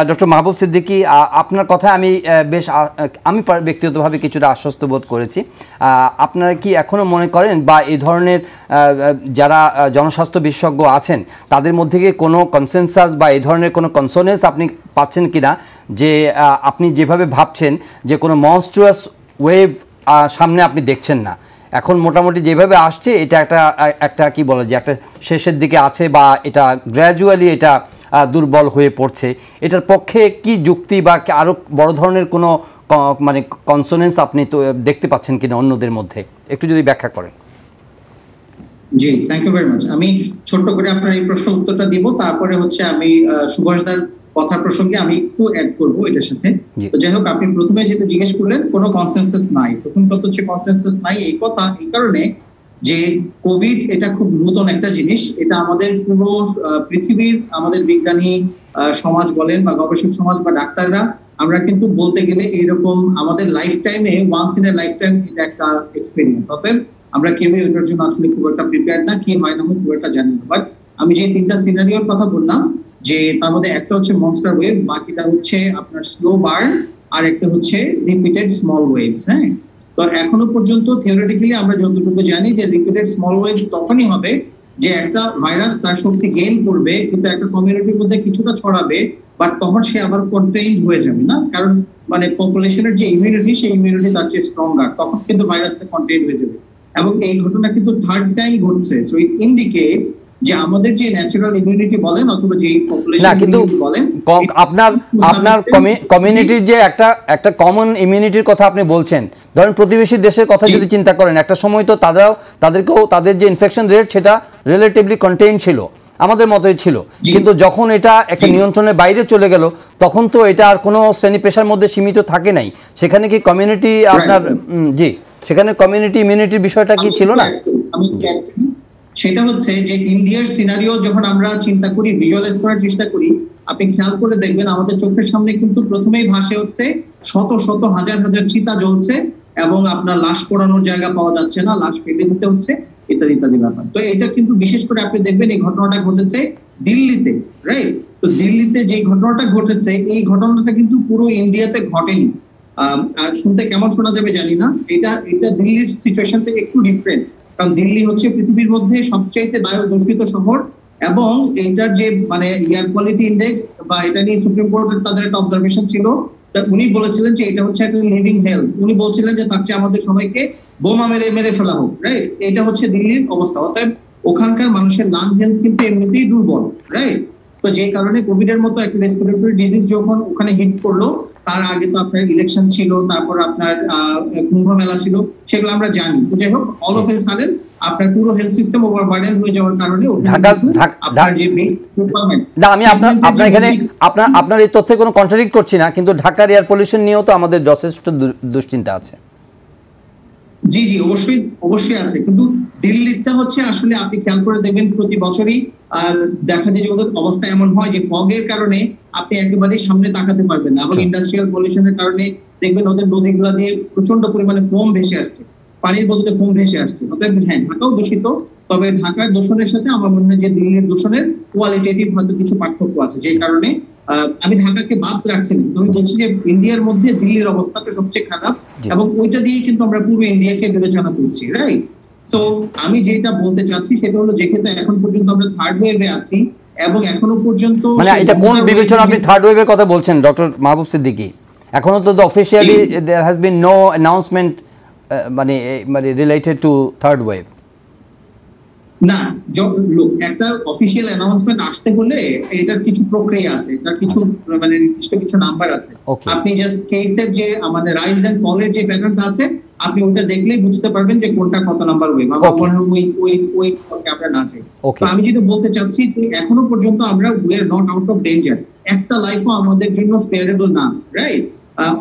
ডক্টর মাহবুব সিদ্দিকী, আপনার কথা আমি ব্যক্তিগতভাবে কিছুটা আশ্বস্ত বোধ করেছি। আপনারা কি এখনো মনে করেন বা এই ধরনের যারা জনস্বাস্থ্য বিশেষজ্ঞ আছেন তাদের মধ্যে কি কোনো কনসেনসাস বা এই ধরনের কোনো কনসোনেন্স আপনি পাচ্ছেন কিনা, যে আপনি যেভাবে ভাবছেন যে কোনো মনস্ট্রুয়াস ওয়েভ সামনে আপনি দেখছেন না, এখন মোটামুটি যেভাবে আসছে এটা একটা কি বলে যে একটা শেষের দিকে আছে বা এটা গ্র্যাজুয়ালি এটা দুর্বল হয়ে পড়ছে, এটার পক্ষে কি যুক্তি বা আরো বড় ধরনের কোনো মানে কনসোনেন্স আপনি তো দেখতে পাচ্ছেন কিনা অন্যদের মধ্যে, একটু যদি ব্যাখ্যা করেন। জি, থ্যাংক ইউ ভেরি মাচ। আমি ছোট্ট করে আপনার এই প্রশ্ন উত্তরটা দিব, তারপরে হচ্ছে আমি সুভাষদার কথা প্রসঙ্গে আমি একটু অ্যাড করবো এটার সাথে। তো যাই হোক, আপনি প্রথমে যেটা জিজ্ঞেস করলেন কোনো কনসেনসাস নাই, প্রথম কথা হচ্ছে কনসেনসাস নাই এই কথা এই কারণে যে কোভিড এটা খুব নতুন একটা জিনিস, এটা আমাদের পুরো পৃথিবীর আমাদের বিজ্ঞানী সমাজ বলেন বা গবেষক সমাজ বা ডাক্তাররা আমরা কিন্তু বলতে গেলে এরকম আমাদের লাইফ টাইমে once in a lifetime এটা একটা এক্সপেরিয়েন্স। অতএব আমরা কেউই ওটার জন্য আসলে খুব একটা প্রিপেয়ার না, কি হয় না হয় খুব একটা জানি না। বাট আমি যে তিনটা সিনারিওর কথা বললাম যে তার মধ্যে একটা হচ্ছে মনস্টার ওয়েভ, বাকিটা হচ্ছে আপনার স্লো বার্ন, আর একটা হচ্ছে রিপিটেড স্মল ওয়েভস। হ্যাঁ, তো এখনো পর্যন্ত থিওরিটিক্যালি আমরা যতটুকু জানি যে রিপিটেড স্মল ওয়েভস তখনই হবে যে একটা ভাইরাস তার শক্তি গেইন করবে কিন্তু একটা কমিউনিটির মধ্যে কিছুটা ছড়াবে, বাট তখন সে আবার কন্টেইন হয়ে যাবে না, কারণ মানে পপুলেশনের যে ইমিউনিটি সেই ইমিউনিটি তার চেয়ে স্ট্রঙ্গার, তখন কিন্তু ভাইরাসটা কন্টেইন হয়ে যাবে। এবং এই ঘটনা কিন্তু থার্ড টাইম ঘটছে, সো ইট ইন্ডিকেটস যে আমাদের যে ন্যাচারাল ইমিউনিটি বলেন অথবা যে পপুলেশন ইমিউনিটি বলেন, আপনার কমিউনিটির যে একটা কমন ইমিউনিটির কথা আপনি বলছেন, ধরেন প্রতিবেশী দেশের কথা যদি চিন্তা করেন, একটা সময় তো তাদেরকেও তাদের যে ইনফেকশন রেট সেটা রিলেটিভলি কন্টেইন ছিল, আমাদের মতোই ছিল, কিন্তু যখন এটা একটা নিয়ন্ত্রণের বাইরে চলে গেল তখন তো এটা আর কোনো শ্রেণী পেশার মধ্যে সীমিত থাকে নাই, সেখানে কি কমিউনিটি আপনার জি সেখানে কমিউনিটি ইমিউনিটির বিষয়টা কি ছিল না? সেটা হচ্ছে যে ইন্ডিয়ার সিনারিও যখন আমরা চিন্তা করি, ভিজুয়ালাইজ করার চেষ্টা করি, আপনি খেয়াল করে দেখবেন আমাদের চোখের সামনে কিন্তু প্রথমেই ভাসে হচ্ছে শত শত হাজার হাজার চিতা জ্বলছে এবং আপনার লাশ পোড়ানোর জায়গা পাওয়া যাচ্ছে না, লাশ ফেলে দিতে হচ্ছে, ইত্যাদি ইত্যাদি ব্যাপার। তো এটা কিন্তু বিশেষ করে আপনি দেখবেন এই ঘটনাটা ঘটেছে দিল্লিতে, রাইট? তো দিল্লিতে যে ঘটনাটা ঘটেছে এই ঘটনাটা কিন্তু পুরো ইন্ডিয়াতে ঘটেনি। আর শুনতে কেমন শোনা যাবে জানি না, এটা দিল্লির সিচুয়েশন থেকে একটু ডিফারেন্ট, কারণ দিল্লি হচ্ছে পৃথিবীর মধ্যে সবচাইতে বায়ু দূষিত শহর এবং এটার যে মানে এয়ার কোয়ালিটি ইন্ডেক্স বা এটা নিয়ে সুপ্রিম কোর্টের তাদের একটা অবজারভেশন ছিল, উনি বলেছিলেন যে এটা হচ্ছে একটা লিভিং হেলথ, উনি বলছিলেন যে তার চেয়ে আমাদের সবাইকে বোমা মেরে ফেলা হোক, রাইট? এটা হচ্ছে দিল্লির অবস্থা। অতএব ওখানকার মানুষের লাং হেলথ কিন্তু এমনিতেই দুর্বল, রাইট? তো যে কারণে কোভিড এর মতো একটা রেসপিরেটরি ডিজিজ যখন ওখানে হিট করলো, তার আগে তো আপনার ইলেকশন ছিল, তারপর আপনার কুম্ভ মেলা ছিল, সেগুলো আমরা জানি। তো যাই হোক, অল অফ এ সাডেন আপনার পুরো হেলথ সিস্টেম ওভারবার্ডেন হয়ে যাওয়ার কারণে আপনার যে বেস রিকোয়ারমেন্ট না, আমি আপনার এখানে আপনার এই তথ্যে কোনো কন্ট্রাডিক্ট করছি না, কিন্তু ঢাকার এয়ার পলিউশন নিয়েও তো আমাদের যথেষ্ট দুশ্চিন্তা আছে। জি জি, অবশ্যই আছে, কিন্তু দিল্লিটা হচ্ছে আসলে আপনি খেয়াল করে দেখবেন প্রতি বছরই দেখা যায় যে ওদের অবস্থা এমন হয় যে ফগের কারণে আপনি একেবারে সামনে তাকাতে পারবেন না, এবং ইন্ডাস্ট্রিয়াল পলিউশনের কারণে দেখবেন ওদের নদীগুলো দিয়ে প্রচন্ড পরিমাণে ফোম ভেসে আসছে, পানির বদলে ফোম ভেসে আসছে। অতএব হ্যাঁ, ঢাকাও দূষিত, তবে ঢাকার দূষণের সাথে আমার মনে হয় যে দিল্লির দূষণের কোয়ালিটেটিভ হয়তো কিছু পার্থক্য আছে, যে কারণে আমি ঢাকাকে বাদ রাখছি না, আমি বলছি যে ইন্ডিয়ার মধ্যে দিল্লির অবস্থাটা সবচেয়ে খারাপ এবং ওইটা দিয়ে কিন্তু আমরা পুরো ইন্ডিয়াকে বিবেচনা করছি, রাইট? সো আমি যেটা বলতে চাচ্ছি সেটা হলো, যেহেতু এখন পর্যন্ত আমরা থার্ড ওয়েভে আছি এবং এখনো পর্যন্ত মানে এটা কোন বিবেচনা আপনি থার্ড ওয়েভের কথা বলছেন ডক্টর মাহবুব সিদ্দিকী? এখনো তো officially there has been no announcement মানে রিলেটেড টু থার্ড ওয়েভ। না, একটা অফিশিয়াল অ্যানাউন্সমেন্ট আসতে হলে এটার কিছু প্রক্রিয়া আছে, এটার কিছু মানে নির্দিষ্ট কিছু নাম্বার আছে। আপনি জাস্ট কেসের যে মানে রাইজ এন্ড ফলের যে প্যাটার্নটা আছে, আপনি ওটা দেখলেই বুঝতে পারবেন যে কোনটা কত নাম্বার ওয়েভ। আমার মনে হয় ওই আমরা না চাই। তো আমি যেটা বলতে চাচ্ছি যে এখনো পর্যন্ত আমরা we are not out of danger, একটা লাইফও আমাদের জন্য স্পেয়ারেবল না, রাইট?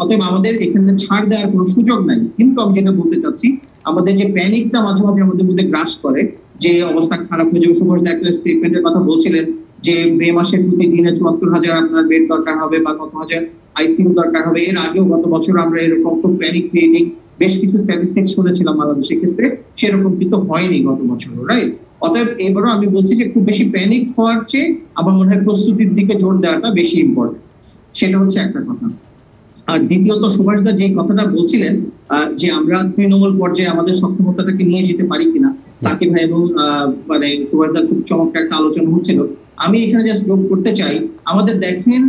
অতএব আমাদের এখানে ছাড় দেওয়ার কোনো সুযোগ নাই। কিন্তু আমি যেটা বলতে চাচ্ছি, আমাদের যে প্যানিকটা মাঝে মাঝে আমাদের মধ্যে গ্রাস করে, যে অবস্থা খারাপ হয়ে যাবে, সুভাষ একটা স্টেটমেন্টের কথা বলছিলেন যে মে মাসের প্রতিদিনে ৭৪,০০০ আপনার বেড দরকার হবে বা কত হাজার আইসিইউ দরকার হবে। এর আগেও গত বছর আমরা এরকম খুব প্যানিক ক্রিয়েটিং বেশ কিছু স্ট্যাটিস্টিক্স শুনেছিলাম বাংলাদেশের ক্ষেত্রে, সেরকম কিন্তু হয়নি গত বছর, রাইট? অতএব এবারও আমি বলছি যে খুব বেশি প্যানিক হওয়ার চেয়ে আমার মনে হয় প্রস্তুতির দিকে জোর দেওয়াটা বেশি ইম্পর্টেন্ট, সেটা হচ্ছে একটা কথা। আর দ্বিতীয়ত সুভাষদা যে কথাটা বলছিলেন যে আমরা তৃণমূল পর্যায়ে আমাদের সক্ষমতাটাকে নিয়ে যেতে পারি কিনা, সাকিব ভাই এবং মানে সুভাষদার খুব চমৎকার একটা আলোচনা হচ্ছিল। আমি এখানে জাস্ট যোগ করতে চাই, আমাদের দেখেন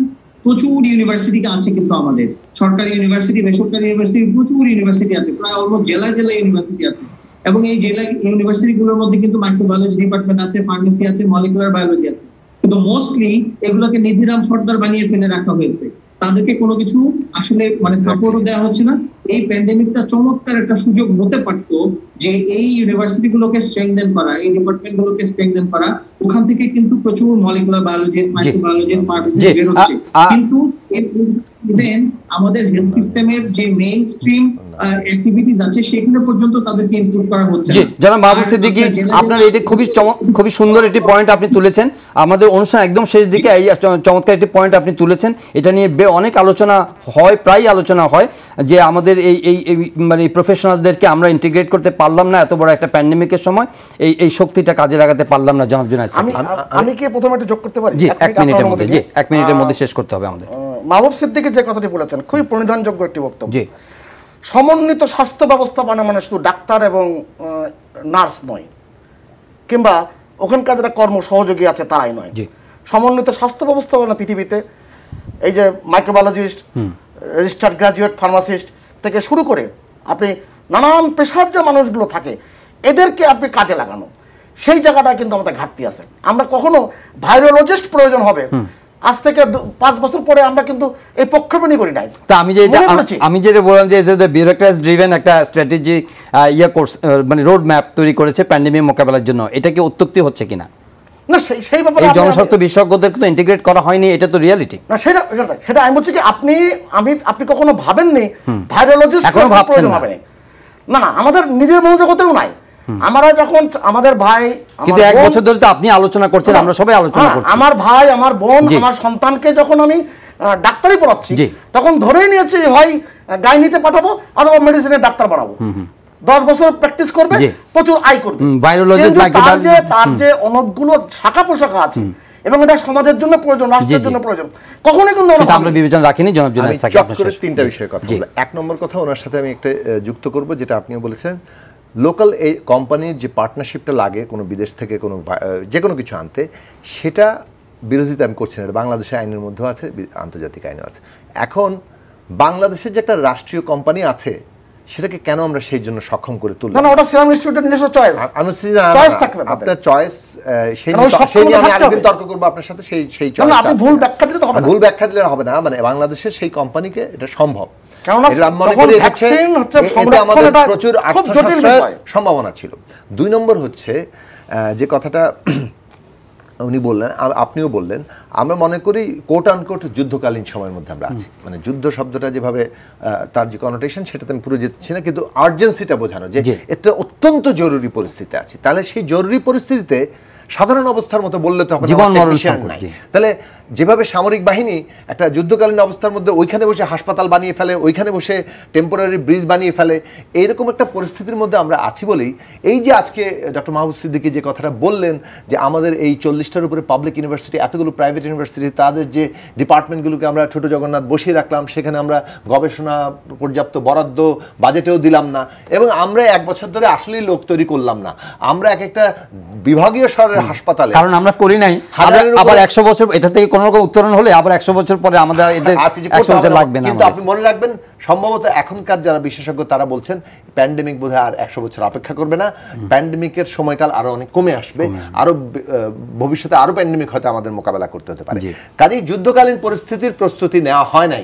প্রচুর ইউনিভার্সিটি আছে, কিন্তু আমাদের সরকারি ইউনিভার্সিটি, বেসরকারি ইউনিভার্সিটি, প্রচুর ইউনিভার্সিটি আছে, প্রায় অলমোস্ট জেলায় জেলায় ইউনিভার্সিটি আছে। এবং এই জেলা ইউনিভার্সিটি গুলোর মধ্যে কিন্তু মাইক্রোবায়োলজি ডিপার্টমেন্ট আছে, ফার্মেসি আছে, মলিকুলার বায়োলজি আছে, কিন্তু মোস্টলি এগুলোকে নিধিরাম সর্দার বানিয়ে ফেলে রাখা হয়েছে। তাদেরকে কোনো কিছু আসলে মানে সাপোর্টও দেওয়া হচ্ছে না। এই প্যান্ডেমিকটা চমৎকার একটা সুযোগ হতে পারতো যে এই ইউনিভার্সিটি গুলোকে স্ট্রেংথেন করা, এই ডিপার্টমেন্ট গুলোকে স্ট্রেংথেন করা। ওখান থেকে কিন্তু প্রচুর মলিকুলার বায়োলজিস্ট, মাইক্রোবায়োলজিস্ট, ফার্মাসিস্ট বের হচ্ছে, কিন্তু আমাদের হেলথ সিস্টেমের যে মেইন স্ট্রিম অ্যাক্টিভিটিস আছে সেখানে পর্যন্ত তাদেরকে ইনক্লুড করা হচ্ছে না। জনাব মাহবুব সিদ্দিকী, আপনার এটা খুবই সুন্দর একটি পয়েন্ট আপনি তুলেছেন। আমাদের অনুষ্ঠান একদম শেষ দিকে এই চমৎকার একটি পয়েন্ট আপনি তুলেছেন। এটা নিয়ে অনেক আলোচনা হয়, প্রায় আলোচনা হয় যে আমাদের এই মানে প্রফেশনালসদেরকে আমরা ইন্টিগ্রেট করতে পারলাম না এত বড় একটা প্যান্ডেমিকের সময়, এই শক্তিটা কাজে লাগাতে পারলাম না। জনাব জুনায়েদ সাকিব, আমি কি প্রথমে একটু যোগ করতে পারি? জি, 1 মিনিটের মধ্যে। জি, 1 মিনিটের মধ্যে শেষ করতে হবে আমাদের। মাহবুব সিদ্দিকী যে কথাটি বলেছেন খুবই প্রণিধানযোগ্য একটি বক্তব্য। জি, সমন্বিত স্বাস্থ্য ব্যবস্থাপনা মানে শুধু ডাক্তার এবং নার্স নয়, কিংবা ওখানকার যারা কর্ম সহযোগী আছে তারাই নয়। সমন্বিত স্বাস্থ্য ব্যবস্থাপনা পৃথিবীতে এই যে মাইক্রোবায়োলজিস্ট, রেজিস্টার্ড গ্রাজুয়েট ফার্মাসিস্ট থেকে শুরু করে আপনি নানান পেশার যে মানুষগুলো থাকে এদেরকে আপনি কাজে লাগানো, সেই জায়গাটা কিন্তু আমাদের ঘাটতি আছে। আমরা কখনো ভাইরোলজিস্ট প্রয়োজন হবে আজ থেকে 5 বছর পরে আমরা কিন্তু এই পক্ষপাতই করি নাই। তা আমি যেটা বললাম যে বিউরোক্রেসি ড্রিভেন একটা স্ট্র্যাটেজি কোর্স মানে রোড ম্যাপ তৈরি করেছে প্যান্ডেমিক মোকাবেলার জন্য, এটা কি অত্যুক্তি হচ্ছে কিনা? না, সেই ব্যাপারে এই জনস্বাস্থ্য বিশেষজ্ঞদেরকে তো ইন্টিগ্রেট করা হয়নি, এটা তো রিয়ালিটি না। সেটা আমি বলছি কি আপনি কখনো ভাবেননি ভাইরোলজিস্ট এখনো ভাবছেন হবে না? না, আমাদের নিজের মনোজগতেও নাই। আমরা যখন আমাদের ভাই, কিন্তু 1 বছর ধরে তো আপনি আলোচনা করছেন, আমরা সবাই আলোচনা করছি, আমার ভাই, আমার বোন, আমার সন্তানকে যখন আমি ডাক্তারি পড়াচ্ছি তখন ধরেই নিয়েছি হয় গাইনিতে পাঠাবো অথবা মেডিসিনের ডাক্তার বানাবো। 10 বছর প্র্যাকটিস করবে, প্রচুর আয় করবে। তার যে অনেকগুলো শাখা পোশাখা আছে এবং এটা সমাজের জন্য প্রয়োজন, রাষ্ট্রের জন্য প্রয়োজন, কখনোই কিন্তু আমরা বিবেচনা রাখিনি। জনাব জুনায়েদ সাকিব, আপনার করে 3টা বিষয়ে কথা বলবো। 1 নম্বর কথা ওনার সাথে আমি একটা যুক্ত করব, যেটা আপনিও বলেছেন, লোকাল এই কোম্পানির যে পার্টনারশিপটা লাগে কোনো বিদেশ থেকে কোনো যে কোনো কিছু আনতে, সেটা বিরোধিতা আমি করছি না। এটা বাংলাদেশের আইনের মধ্যেও আছে, আন্তর্জাতিক আইনেও আছে। এখন বাংলাদেশের যে একটা রাষ্ট্রীয় কোম্পানি আছে সেটাকে কেন আমরা সেই জন্য সক্ষম করে তুলব? না, ওটা সিরাম ইনস্টিটিউটের নিজস্ব চয়েস। চয়েস থাকবে, আপনার চয়েস, সেই নিয়ে আমি আরেকদিন তর্ক করব আপনার সাথে। সেই চয়েস আপনি ভুল ব্যাখ্যা দিলে তো হবে না। ভুল ব্যাখ্যা দিলে হবে না, মানে বাংলাদেশের সেই কোম্পানিকে এটা সম্ভব, প্রচুর সম্ভাবনা ছিল। 2 নম্বর হচ্ছে যে কথাটা উনি বললেন, আপনিও বললেন, আমরা মনে করি কোট আনকোট যুদ্ধকালীন সময়ের মধ্যে আমরা আছি। মানে যুদ্ধ শব্দটা যেভাবে তার যে কনোটেশন সেটাতে আমি পুরো যেচ্ছি না, কিন্তু আর্জেন্সিটা বোঝানো যে এটা অত্যন্ত জরুরি পরিস্থিতি আছে। তাহলে সেই জরুরি পরিস্থিতিতে সাধারণ অবস্থার মতো বললে তো হবে না। তাহলে যেভাবে সামরিক বাহিনী একটা যুদ্ধকালীন অবস্থার মধ্যে ওইখানে বসে হাসপাতাল বানিয়ে ফেলে, ওইখানে বসে টেম্পোরারি ব্রিজ বানিয়ে ফেলে, এইরকম একটা পরিস্থিতির মধ্যে আমরা আছি বলেই এই যে আজকে ডক্টর মাহবুব সিদ্দিকী যে কথাটা বললেন যে আমাদের এই 40টার উপরে পাবলিক ইউনিভার্সিটি, এতগুলো প্রাইভেট ইউনিভার্সিটি, তাদের যে ডিপার্টমেন্টগুলোকে আমরা ছোট জগন্নাথ বসিয়ে রাখলাম, সেখানে আমরা গবেষণা পর্যাপ্ত বরাদ্দ বাজেটেও দিলাম না, এবং আমরা 1 বছর ধরে আসলেই লোক তৈরি করলাম না। আমরা একটা বিভাগীয় শহরের হাসপাতালে, কারণ আমরা করি নাই, আবার 100 বছর এটা থেকে কোনো রকম উত্তরণ হলে আবার 100 বছর পরে আমাদের এদের 100 বছর লাগবে না। কিন্তু আপনি মনে রাখবেন, সম্ভবত এখনকার যারা বিশেষজ্ঞ তারা বলছেন প্যান্ডেমিক বোধহয় আর 100 বছর অপেক্ষা করবে না, প্যান্ডেমিকের সময়কাল আরো অনেক কমে আসবে, আরো ভবিষ্যতে আরো প্যান্ডেমিক হয়তো আমাদের মোকাবেলা করতে হতে পারে। কাজেই যুদ্ধকালীন পরিস্থিতির প্রস্তুতি নেওয়া হয় নাই,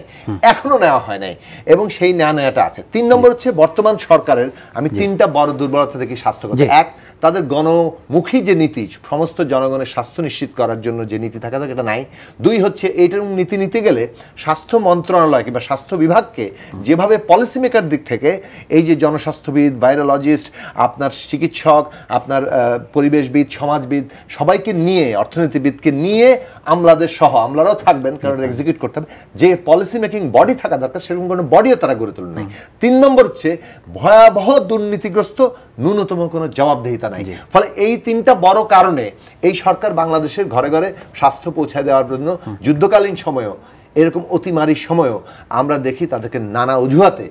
এখনো নেওয়া হয় নাই, এবং সেই নেওয়াটা আছে। 3 নম্বর হচ্ছে বর্তমান সরকারের আমি 3টা বড় দুর্বলতা দেখি স্বাস্থ্যগত। 1, তাদের গণমুখী যে নীতি, সমস্ত জনগণের স্বাস্থ্য নিশ্চিত করার জন্য যে নীতি থাকা দরকার এটা নাই। 2 হচ্ছে এইটার নীতি নিতে গেলে স্বাস্থ্য মন্ত্রণালয় কিংবা স্বাস্থ্য বিভাগকে যেভাবে পলিসি মেকার দিক থেকে এই যে জনস্বাস্থ্যবিদ, ভাইরোলজিস্ট, আপনার চিকিৎসক, আপনার পরিবেশবিদ, সমাজবিদ, সবাইকে নিয়ে, অর্থনীতিবিদকে নিয়ে, আমলাদের সহ, আমলারাও থাকবেন কারণ এক্সিকিউট করতে হবে, যে পলিসি মেকিং বডি থাকা দরকার সেরকম কোনো বডিও তারা গড়ে তোলেন নাই। 3 নম্বর হচ্ছে ভয়াবহ দুর্নীতিগ্রস্ত, ন্যূনতম কোনো জবাবদিহিতা নাই। ফলে এই 3টা বড় কারণে এই সরকার বাংলাদেশের ঘরে ঘরে স্বাস্থ্য পৌঁছায় দেওয়ার জন্য যুদ্ধকালীন সময়ও, এরকম অতিমারির সময়ও আমরা দেখি তাদেরকে নানা অজুহাতে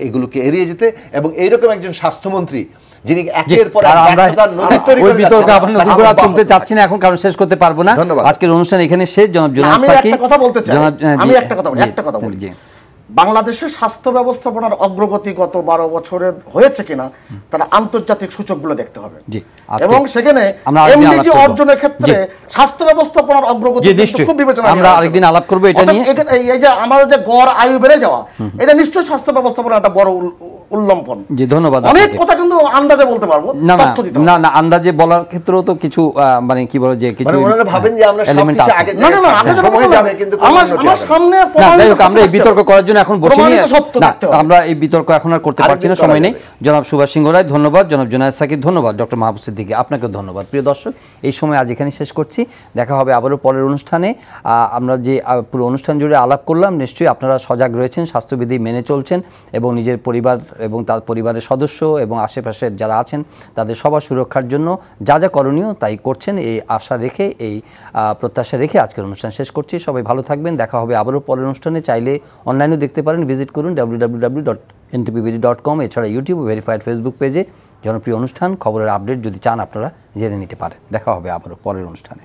এগুলোকে এড়িয়ে যেতে, এবং এইরকম একজন স্বাস্থ্যমন্ত্রী যিনি একের পর তুলতে চাচ্ছি না এখন, কারণ শেষ করতে পারবো না। আজকের অনুষ্ঠান এখানে শেষ। জনাব জুনায়েদ সাকিব, আমি একটা কথা বলতে চাই, বাংলাদেশের স্বাস্থ্য ব্যবস্থাপনার অগ্রগতি গত 12 বছরে হয়েছে কিনা তারা আন্তর্জাতিক সূচকগুলো দেখতে হবে, এবং সেখানে এমডিজি অর্জনের ক্ষেত্রে স্বাস্থ্য ব্যবস্থাপনার অগ্রগতি খুব বিবেচনা আমরা আরেকদিন আলাপ করব এটা নিয়ে। এই যে আমাদের যে গড় আয়ু বেড়ে যাওয়া, এটা নিশ্চয়ই স্বাস্থ্য ব্যবস্থাপনার একটা বড় উল্লম্ফন। জি, ধন্যবাদ। অনেক কথা কিন্তু আন্দাজে বলতে পারবো, তথ্য দিতে হবে। না আন্দাজে বলার ক্ষেত্রেও তো কিছু মানে কি বলে যে কিছু ওনারা ভাবেন যে আমরা এলিমেন্ট আছে। না আগে সময় যাবে, কিন্তু আমার সামনে আমরা এই বিতর্ক করার জন্য এখন বসে নিয়ে আমরা এই বিতর্ক এখন আর করতে পারছি না, সময় নেই। জনাব সুভাষ সিংহ রায় ধন্যবাদ, জনাব জুনায়েদ সাকিব ধন্যবাদ, ডক্টর মাহবুব সিদ্দিকী আপনাকেও ধন্যবাদ। প্রিয় দর্শক, এই সময় আজ এখানে শেষ করছি, দেখা হবে আবারও পরের অনুষ্ঠানে। আমরা যে পুরো অনুষ্ঠান জুড়ে আলাপ করলাম, নিশ্চয়ই আপনারা সজাগ রয়েছেন, স্বাস্থ্যবিধি মেনে চলছেন এবং নিজের পরিবার এবং তার পরিবারের সদস্য এবং আশেপাশের যারা আছেন তাদের সবার সুরক্ষার জন্য যা যা করণীয় তাই করছেন, এই আশা রেখে এই প্রত্যাশা রেখে আজকের অনুষ্ঠান শেষ করছি। সবাই ভালো থাকবেন, দেখা হবে আবারও পরের অনুষ্ঠানে। চাইলে অনলাইনেও দেখতে পারেন, ভিজিট করুন www.ntpbd.com, এছাড়া ইউটিউব ভেরিফাইড ফেসবুক পেজে জনপ্রিয় অনুষ্ঠান খবরের আপডেট যদি চান আপনারা জেনে নিতে পারেন। দেখা হবে আবারও পরের অনুষ্ঠানে।